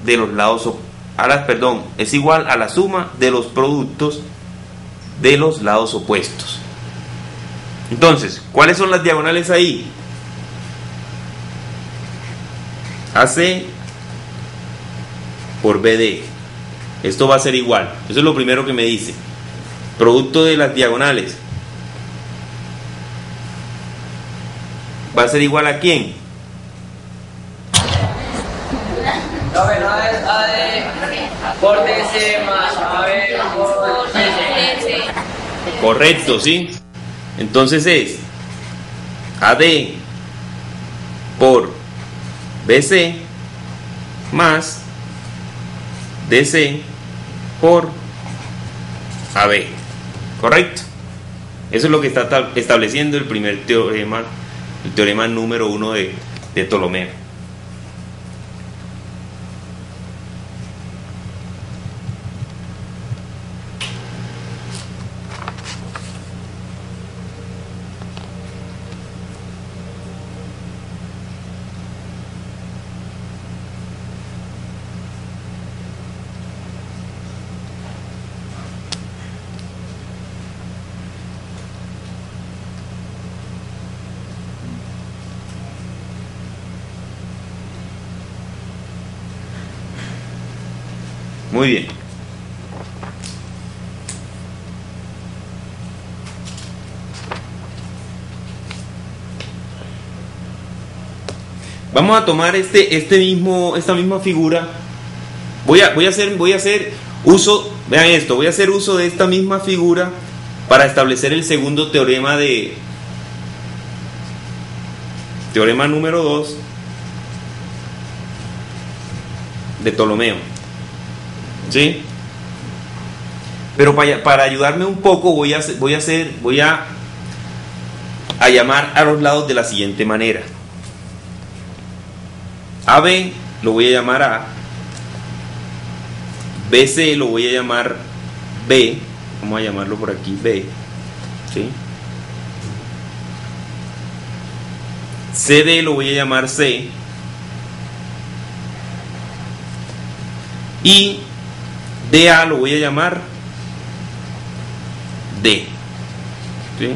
A: de los lados es igual a la suma de los productos de los lados opuestos. Entonces, ¿cuáles son las diagonales ahí? AC por BD. Esto va a ser igual. Eso es lo primero que me dice. Producto de las diagonales ¿va a ser igual a quién?
E: No es AD por DC más AB por DC.
A: Correcto, ¿sí? Entonces es AD por BC más DC por AB. ¿Correcto? Eso es lo que está estableciendo el primer teorema, el teorema número 1 de Ptolomeo. Muy bien. Vamos a tomar esta misma figura. Voy a hacer uso, vean esto, voy a hacer uso de esta misma figura para establecer el segundo teorema teorema número 2 de Ptolomeo. ¿Sí? Pero para ayudarme un poco voy a llamar a los lados de la siguiente manera. AB lo voy a llamar A, BC lo voy a llamar B, vamos a llamarlo por aquí B, ¿sí? CD lo voy a llamar C y DA lo voy a llamar D, ¿sí?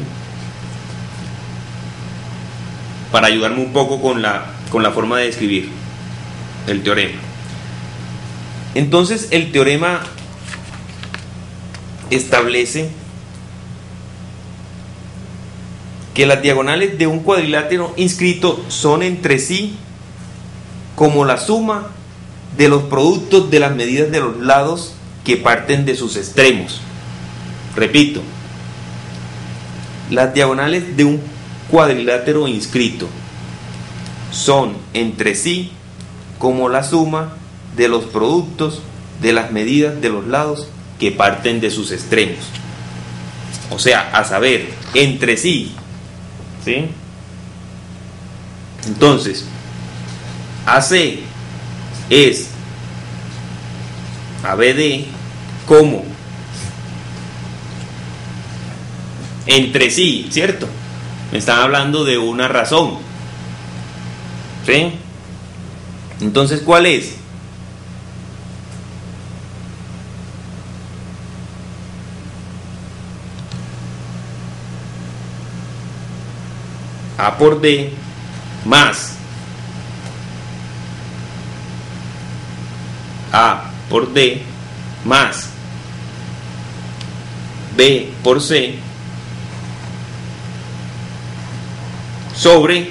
A: Para ayudarme un poco con la forma de escribir el teorema. Entonces el teorema establece que las diagonales de un cuadrilátero inscrito son entre sí como la suma de los productos de las medidas de los lados que parten de sus extremos. Repito, las diagonales de un cuadrilátero inscrito son entre sí como la suma de los productos de las medidas de los lados que parten de sus extremos. O sea, a saber, entre sí, ¿sí? Entonces, AC es ABD como entre sí, ¿cierto? Me están hablando de una razón, ¿sí? Entonces, ¿cuál es? A por D más A por D más B por C ¿sobre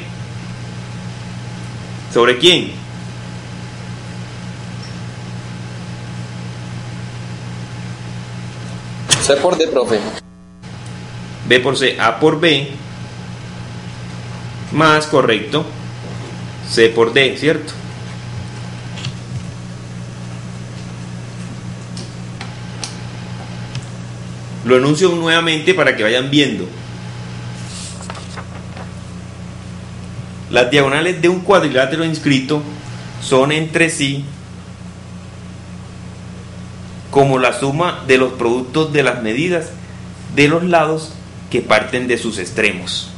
A: quién?
B: C por D, profe.
A: B por C, A por B más, correcto, C por D, ¿cierto? Lo enuncio nuevamente para que vayan viendo. Las diagonales de un cuadrilátero inscrito son entre sí como la suma de los productos de las medidas de los lados que parten de sus extremos.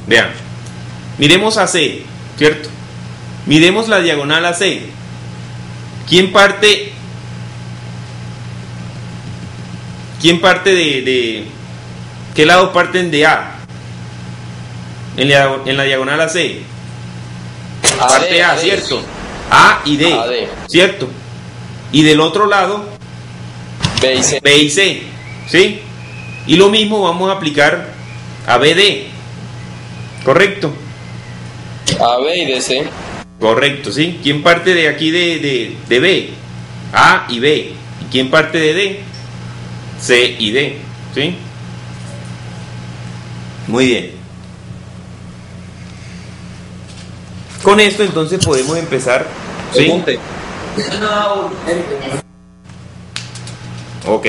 A: Vean, miremos a C, ¿cierto? Miremos la diagonal a C. ¿Quién parte de qué lado parten de A? En la diagonal a C. Parte A, ¿cierto? A y D, ¿cierto? Y del otro lado,
B: B y C.
A: B y C, ¿sí? Y lo mismo vamos a aplicar a BD, ¿correcto?
B: A, B y DC.
A: Correcto, ¿sí? ¿Quién parte de aquí de B? A y B. ¿Y quién parte de D? C y D, ¿sí? Muy bien. Con esto entonces podemos empezar, ¿sí?
B: Pregunte.
A: Ok.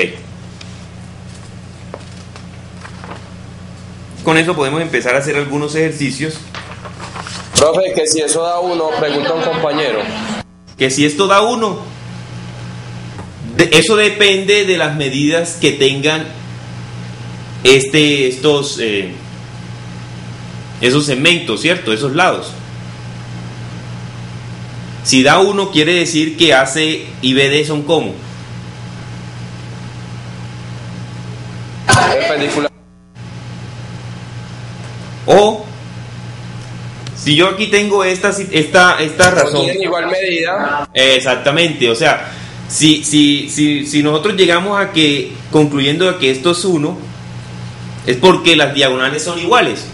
A: Con eso podemos empezar a hacer algunos ejercicios.
B: Profe, que si eso da 1, pregunta a un compañero.
A: Que si esto da 1, eso depende de las medidas que tengan esos segmentos, ¿cierto? Esos lados. Si da 1 quiere decir que AC y BD son como
B: Perpendicular.
A: o si yo aquí tengo esta razón.
B: Tienen igual medida.
A: Exactamente, o sea, si nosotros llegamos a que, concluyendo a que esto es 1, es porque las diagonales son iguales.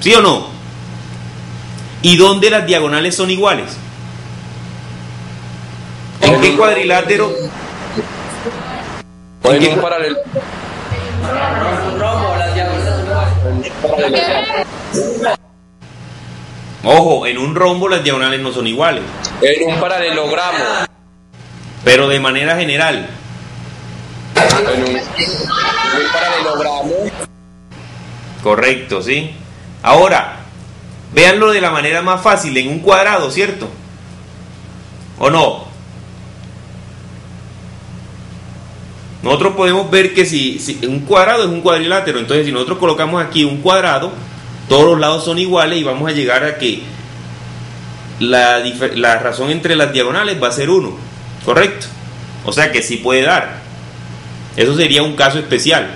A: ¿Sí o no? ¿Y dónde las diagonales son iguales? ¿En qué cuadrilátero?
B: O en un paralelo.
A: Ojo, en un rombo las diagonales no son iguales,
B: En un paralelogramo.
A: pero de manera general.
B: En un paralelogramo.
A: Correcto, ¿sí? Ahora, véanlo de la manera más fácil, en un cuadrado, ¿cierto? ¿O no? Nosotros podemos ver que si un cuadrado es un cuadrilátero, entonces si nosotros colocamos aquí un cuadrado, todos los lados son iguales y vamos a llegar a que la razón entre las diagonales va a ser 1, ¿correcto? O sea que sí puede dar. Eso sería un caso especial.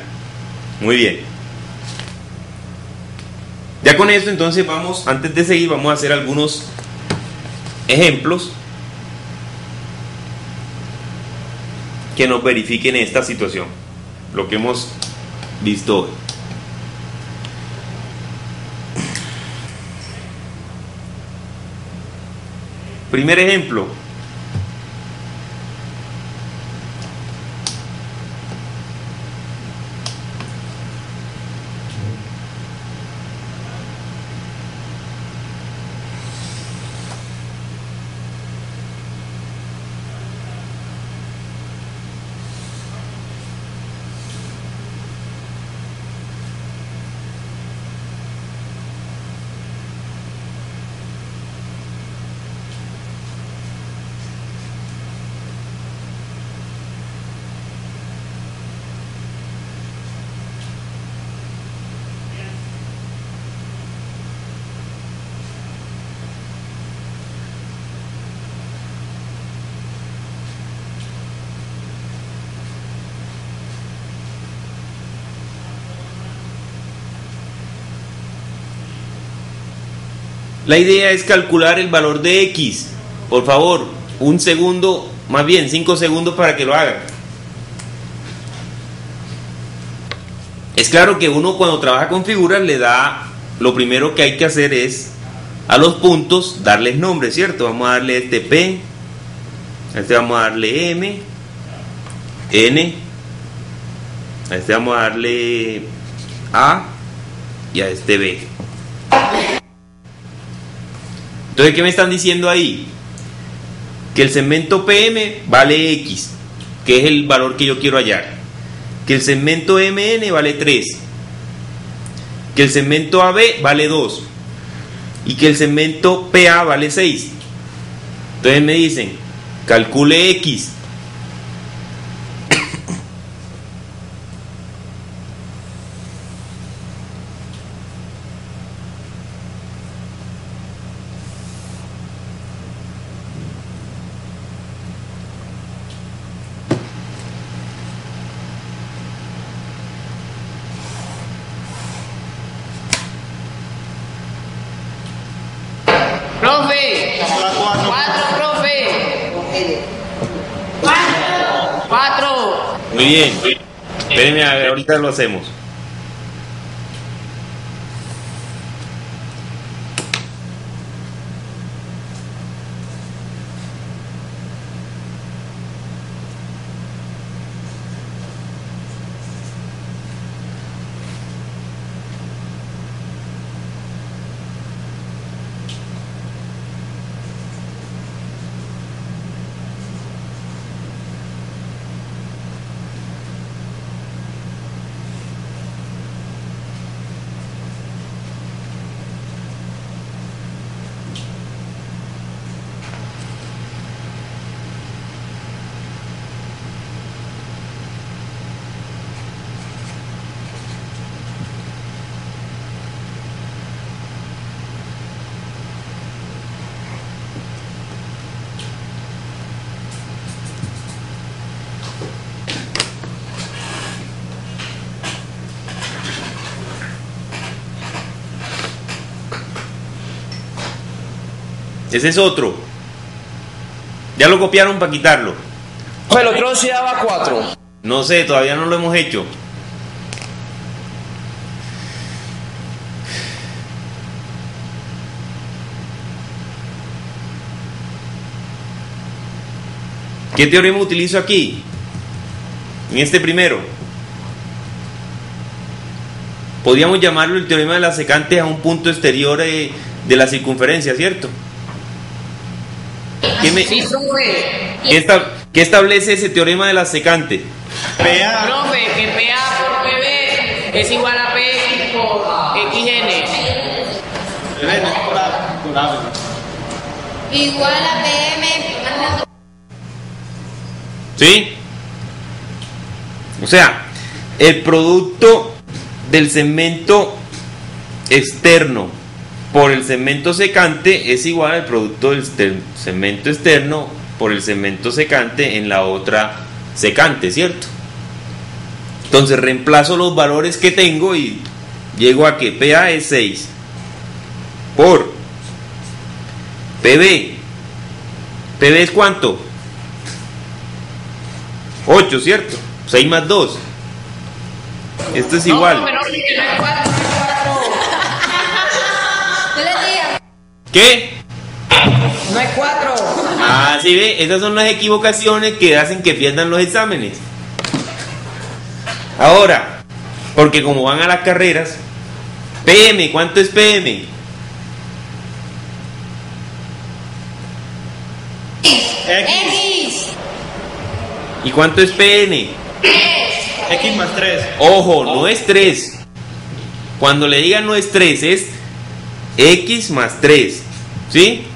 A: Muy bien. Ya con esto entonces vamos, antes de seguir, vamos a hacer algunos ejemplos que nos verifiquen esta situación, lo que hemos visto hoy. Primer ejemplo. La idea es calcular el valor de X. Por favor, un segundo, más bien 5 segundos para que lo hagan. Es claro que uno cuando trabaja con figuras le da, lo primero que hay que hacer es a los puntos darles nombre, ¿cierto? Vamos a darle este P, a este vamos a darle M, N, a este vamos a darle A y a este B. Entonces, ¿qué me están diciendo ahí? Que el segmento PM vale X, que es el valor que yo quiero hallar. Que el segmento MN vale 3. Que el segmento AB vale 2. Y que el segmento PA vale 6. Entonces me dicen, calcule X.
C: Profe, 4, profe. 4.
A: Muy bien. Espérenme, a ver, ahorita lo hacemos. Ese es otro. Ya lo copiaron para quitarlo.
B: El otro sí daba 4.
A: No sé, todavía no lo hemos hecho. ¿Qué teorema utilizo aquí? En este primero. Podríamos llamarlo el teorema de las secantes a un punto exterior de la circunferencia, ¿cierto?
C: Sí, profe.
A: ¿Qué establece ese teorema de las secantes?
D: PA.
C: Profe, que PA por PB es igual a PX por XN.
F: Igual a PM.
A: ¿Sí? O sea, el producto del segmento externo por el segmento secante es igual al producto del segmento externo por el segmento secante en la otra secante, ¿cierto? Entonces reemplazo los valores que tengo y llego a que PA es 6 por PB. ¿PB es cuánto? 8, ¿cierto? 6 más 2. Esto es igual.
C: No, profe, no, que no es 4, no es 4.
F: No le digas.
A: ¿Qué?
C: No es 4.
A: Ah, sí ve, esas son las equivocaciones que hacen que pierdan los exámenes. Ahora, porque como van a las carreras, PM, ¿cuánto es PM?
F: X.
A: ¿Y cuánto es PN?
D: X más 3.
A: Ojo, no es 3. Cuando le digan no es 3, es X más 3. ¿Sí?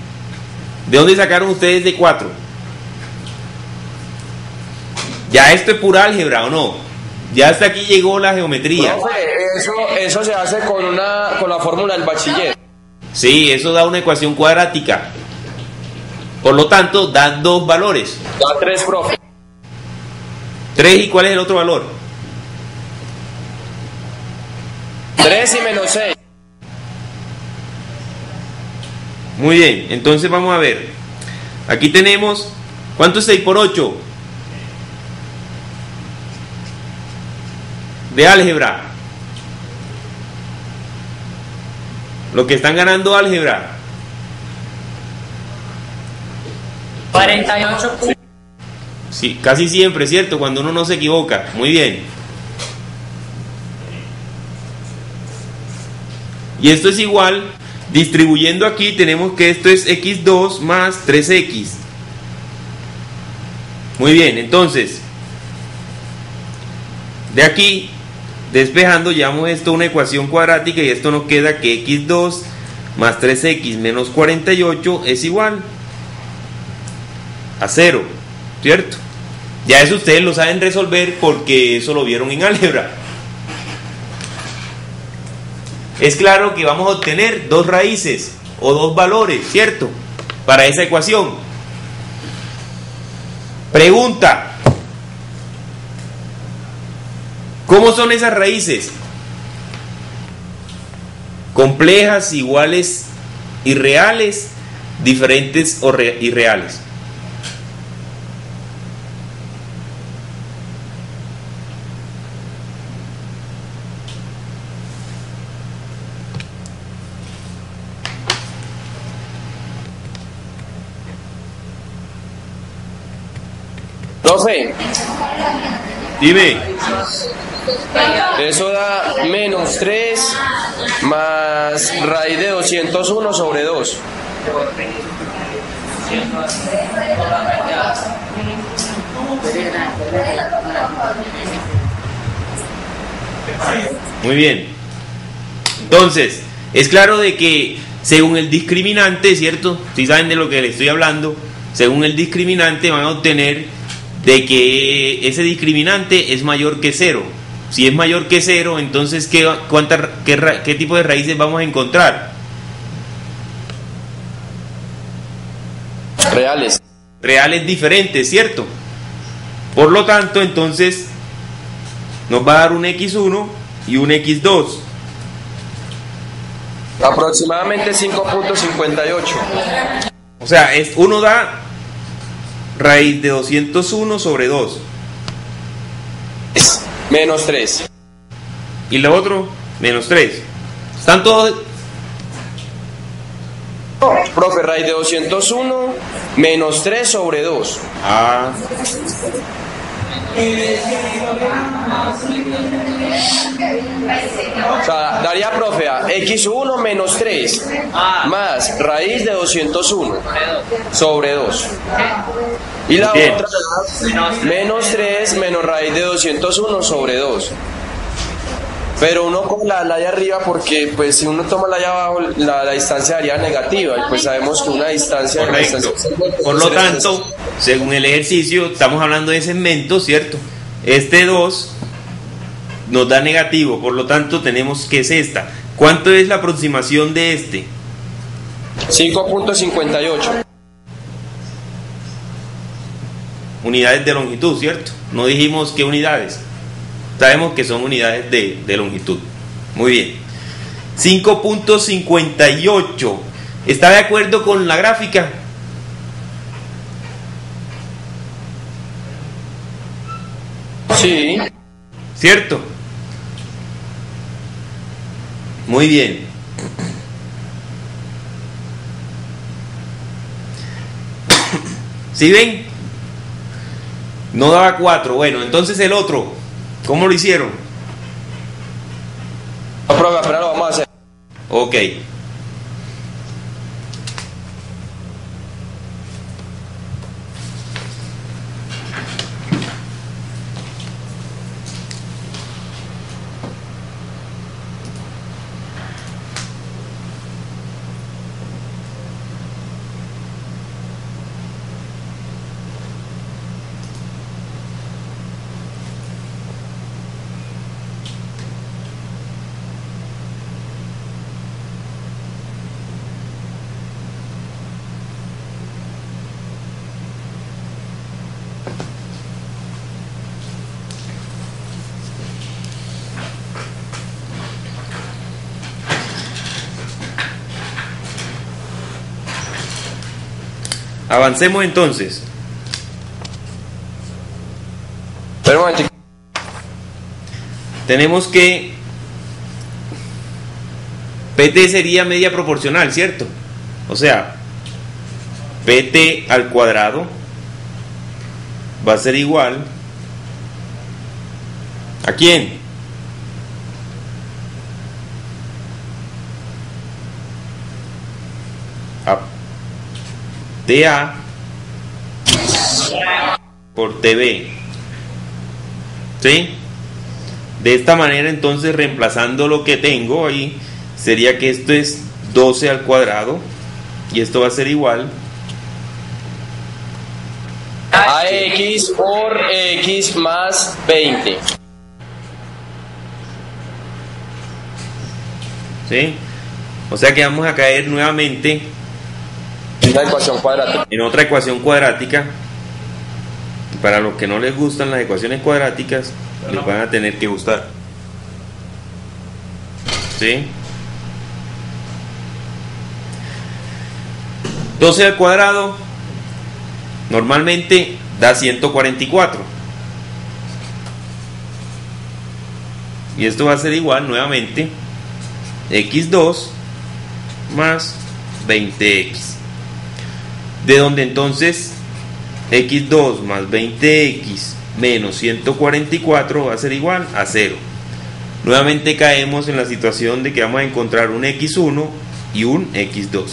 A: ¿De dónde sacaron ustedes de 4? ¿Ya esto es pura álgebra o no? Ya hasta aquí llegó la geometría.
B: Profe, eso se hace con la fórmula del bachiller.
A: Sí, eso da una ecuación cuadrática. Por lo tanto, da dos valores.
B: Da 3, profe.
A: 3, ¿y cuál es el otro valor?
B: 3 y menos 6.
A: Muy bien, entonces vamos a ver. Aquí tenemos, ¿cuánto es 6 por 8? De álgebra. Lo que están ganando álgebra.
E: 48 puntos.
A: Sí, casi siempre, ¿cierto? Cuando uno no se equivoca. Muy bien. Y esto es igual, distribuyendo aquí tenemos que esto es x2 más 3x. Muy bien, entonces, de aquí, despejando, llevamos esto a una ecuación cuadrática y esto nos queda que x2 más 3x menos 48 es igual a 0, ¿cierto? Ya eso ustedes lo saben resolver porque eso lo vieron en álgebra. Es claro que vamos a obtener dos raíces o dos valores, ¿cierto? Para esa ecuación. Pregunta: ¿cómo son esas raíces? ¿Complejas, iguales, irreales, diferentes o irreales?
B: Profe,
A: Dime.
B: eso da menos 3 más raíz de 201 sobre 2.
A: Muy bien. Entonces, es claro de que según el discriminante, ¿cierto? Si saben de lo que les estoy hablando, según el discriminante van a obtener de que ese discriminante es mayor que 0. Si es mayor que 0, entonces ¿qué tipo de raíces vamos a encontrar?
B: Reales.
A: Reales diferentes, ¿cierto? Por lo tanto, entonces nos va a dar un x1 y un x2.
B: Aproximadamente 5.58.
A: O sea, uno da raíz de 201 sobre 2.
B: Menos 3.
A: Y lo otro, menos 3. Están todos...
B: Profe, raíz de 201 menos 3 sobre 2.
A: Ah.
B: O sea, daría, profe, a x1 menos 3 más raíz de 201 sobre 2. Y la
A: Bien.
B: otra, menos 3 menos raíz de 201 sobre 2. Pero uno con la de arriba, porque pues si uno toma la de abajo, la distancia daría negativa, y pues sabemos que una distancia...
A: Correcto. Por lo tanto, según el ejercicio, estamos hablando de segmentos, ¿cierto? Este 2 nos da negativo, por lo tanto tenemos que es esta. ¿Cuánto es la aproximación de este?
B: 5.58.
A: Unidades de longitud, ¿cierto? No dijimos qué unidades. Sabemos que son unidades de longitud. Muy bien. 5.58. ¿Está de acuerdo con la gráfica?
B: Sí.
A: ¿Cierto? Muy bien. ¿Sí ven? No daba 4. Bueno, entonces el otro, ¿cómo lo hicieron?
B: No, profe, pero lo vamos a hacer.
A: Ok. Avancemos entonces.
B: Pero un momentico.
A: Tenemos que PT sería media proporcional, ¿cierto? O sea, PT al cuadrado va a ser igual ¿a quién? A TA por TB. ¿Sí? De esta manera, entonces, reemplazando lo que tengo ahí, sería que esto es 12 al cuadrado y esto va a ser igual
B: A x por x más 20.
A: ¿sí? O sea que vamos a caer nuevamente
B: La ecuación cuadrática.
A: en otra ecuación cuadrática. Para los que no les gustan las ecuaciones cuadráticas, les van a tener que gustar. ¿Sí? 12 al cuadrado normalmente da 144. Y esto va a ser igual nuevamente x2 más 20x. De donde entonces x2 más 20x menos 144 va a ser igual a 0. Nuevamente caemos en la situación de que vamos a encontrar un x1 y un x2.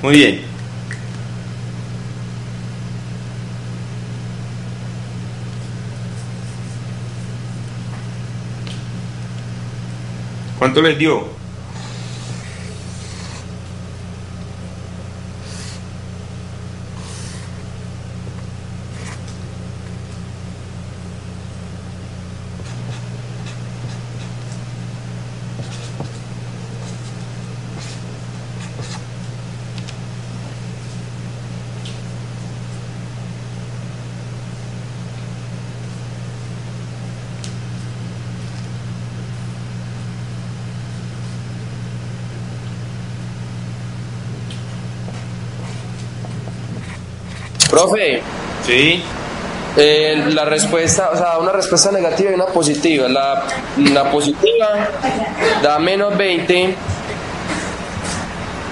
A: Muy bien. ¿Cuánto les dio?
B: Profe,
A: Sí.
B: la respuesta, o sea, una respuesta negativa y una positiva. La positiva da menos 20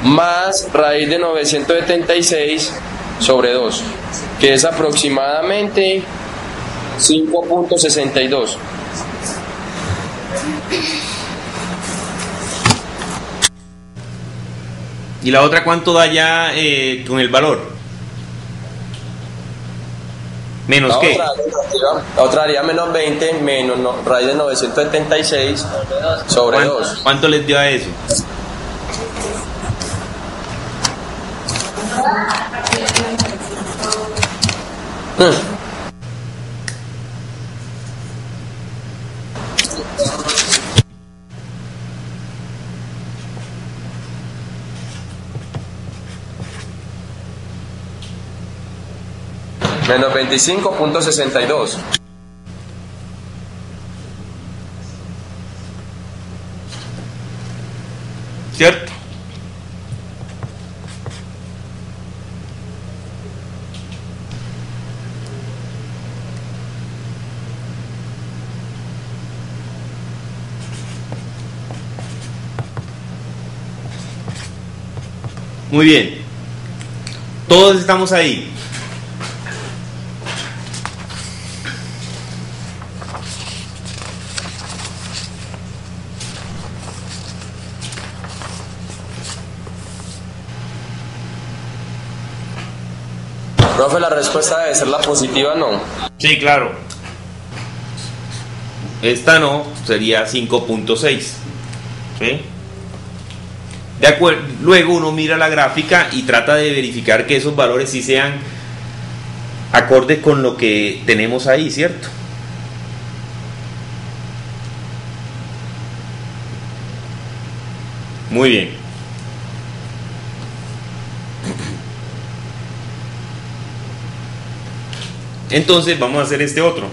B: más raíz de 976 sobre 2, que es aproximadamente 5.62.
A: ¿Y la otra cuánto da ya con el valor? ¿Menos qué?
B: La otra haría menos 20 menos raíz de 976 sobre 2.
A: ¿Cuánto les dio a eso?
B: Menos 25.62.
A: ¿Cierto? Muy bien. Todos estamos ahí.
B: Profe, la respuesta debe ser la positiva, ¿no?
A: Sí, claro. Esta no, sería 5.6. ¿Sí? De acuerdo. Luego uno mira la gráfica y trata de verificar que esos valores sí sean acordes con lo que tenemos ahí, ¿cierto? Muy bien. Entonces vamos a hacer este otro.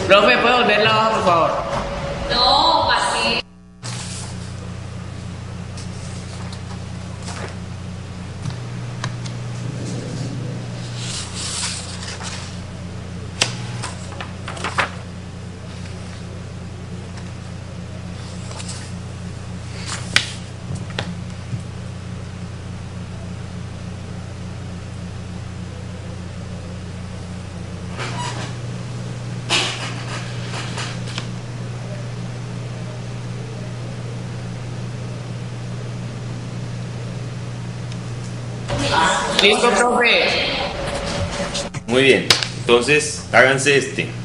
C: Profe, ¿puede volver la hoja, por favor?
F: No, pasé.
C: Listo, profe.
A: Muy bien. Entonces háganse este.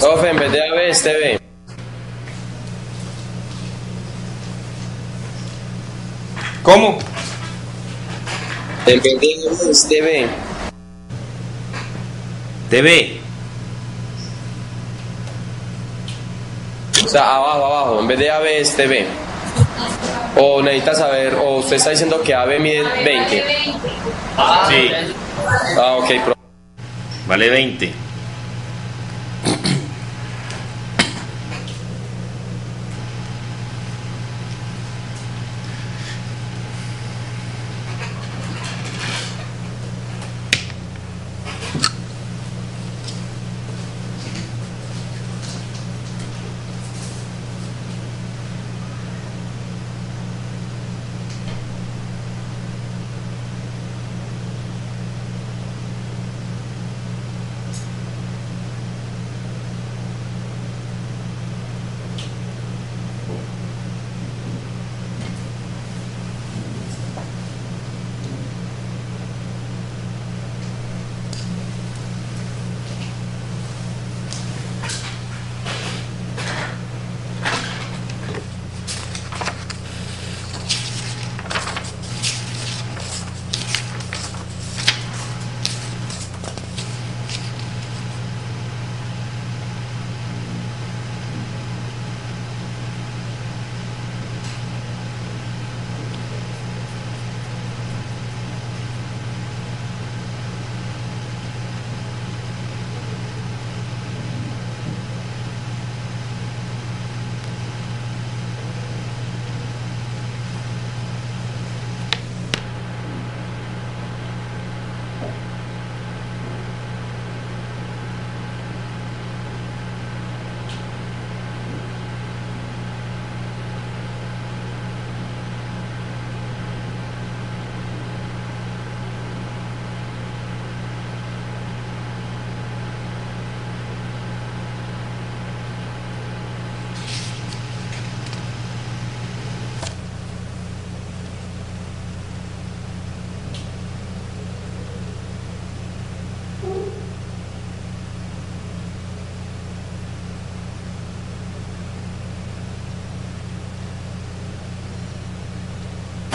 B: Profe, en vez de AB es TB.
A: ¿Cómo?
B: En vez de AB es TB.
A: TV.
B: O sea, abajo. En vez de AB es TB. O necesita saber, o usted está diciendo que AB mide 20.
A: Sí.
B: Ah, ok, profe.
A: Vale 20.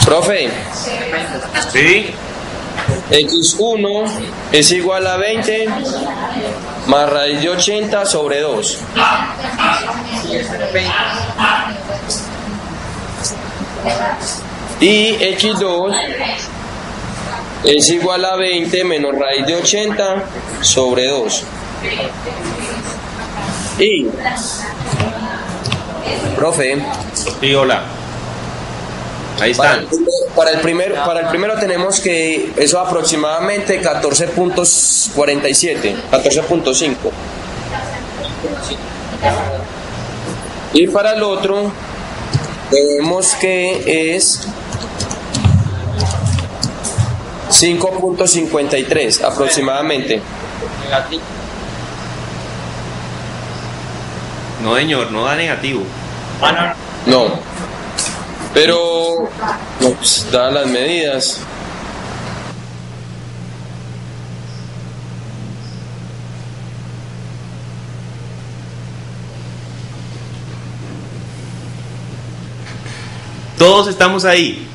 B: Profe,
A: Sí.
B: x1 es igual a 20 más raíz de 80 sobre 2. Y x2 es igual a 20 menos raíz de 80 sobre 2. Y, profe,
A: Sí, hola. Ahí están.
B: para el primero tenemos que eso aproximadamente 14.47, 14.5. Y para el otro tenemos que es 5.53 aproximadamente.
A: No, señor, no da negativo.
B: No. Pero, no, pues, dadas las medidas.
A: Todos estamos ahí.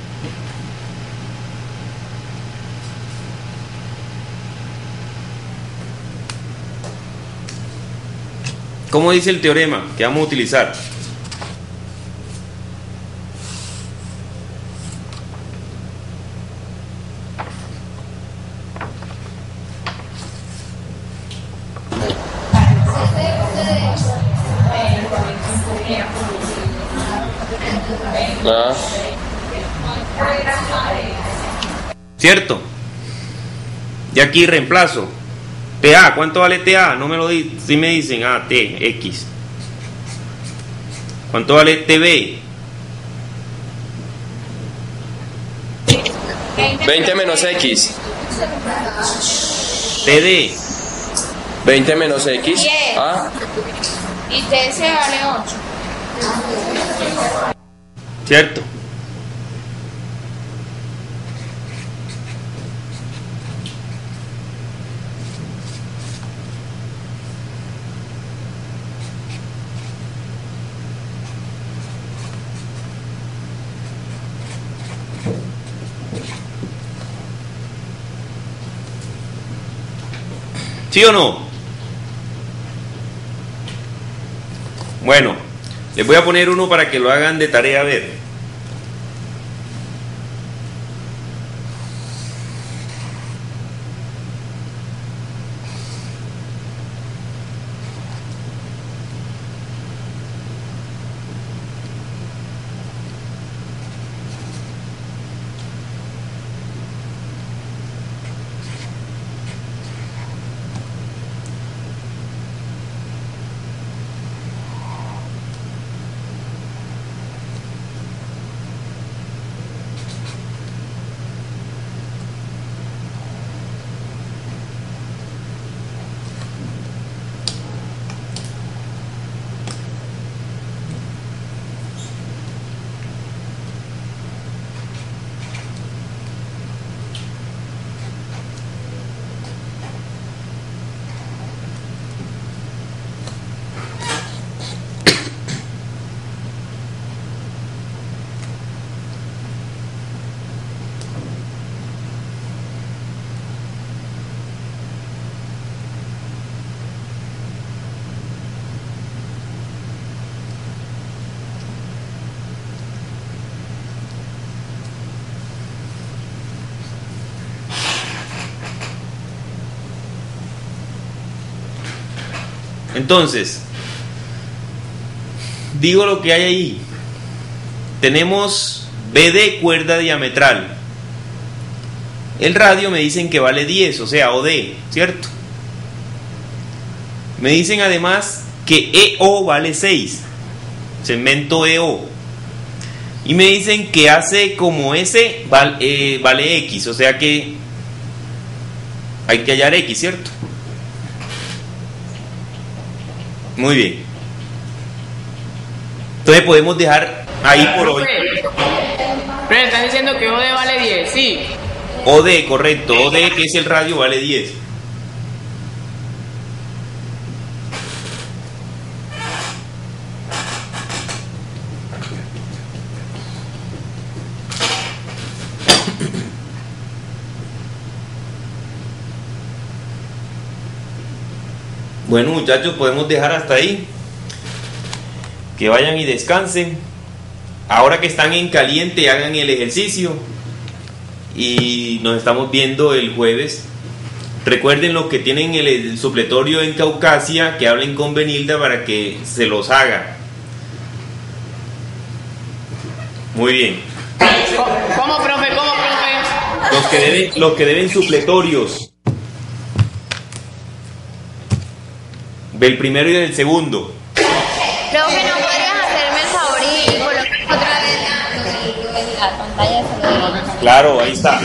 A: ¿Cómo dice el teorema que vamos a utilizar?
B: Ah,
A: ¿Cierto? Y aquí reemplazo. TA, ¿cuánto vale TA? No me lo di, si me dicen, T, X. ¿Cuánto vale TB?
B: 20 menos X.
A: TD.
B: 20 menos X.
F: 10.
B: Ah,
F: Y TS vale 8.
A: ¿Cierto? ¿Sí o no? Bueno, les voy a poner uno para que lo hagan de tarea a ver. Entonces, digo lo que hay ahí. Tenemos BD, cuerda diametral. El radio me dicen que vale 10, o sea, OD, ¿cierto? Me dicen además que EO vale 6, segmento EO. Y me dicen que AC como S vale X, o sea que hay que hallar X, ¿cierto? Muy bien. Entonces podemos dejar ahí por hoy.
C: Pero están diciendo que OD vale 10, sí.
A: OD, correcto. OD, que es el radio, vale 10. Bueno, muchachos, podemos dejar hasta ahí. Que vayan y descansen. Ahora que están en caliente, hagan el ejercicio. Y nos estamos viendo el jueves. Recuerden los que tienen el supletorio en Caucasia, que hablen con Benilda para que se los haga. Muy bien.
C: ¿Cómo, profe? ¿Cómo, profe?
A: Los que deben supletorios. Del primero y del segundo.
F: Profe, ¿no podrías hacerme el favor y colocar otra vez la pantalla de salud?
A: Claro, ahí está.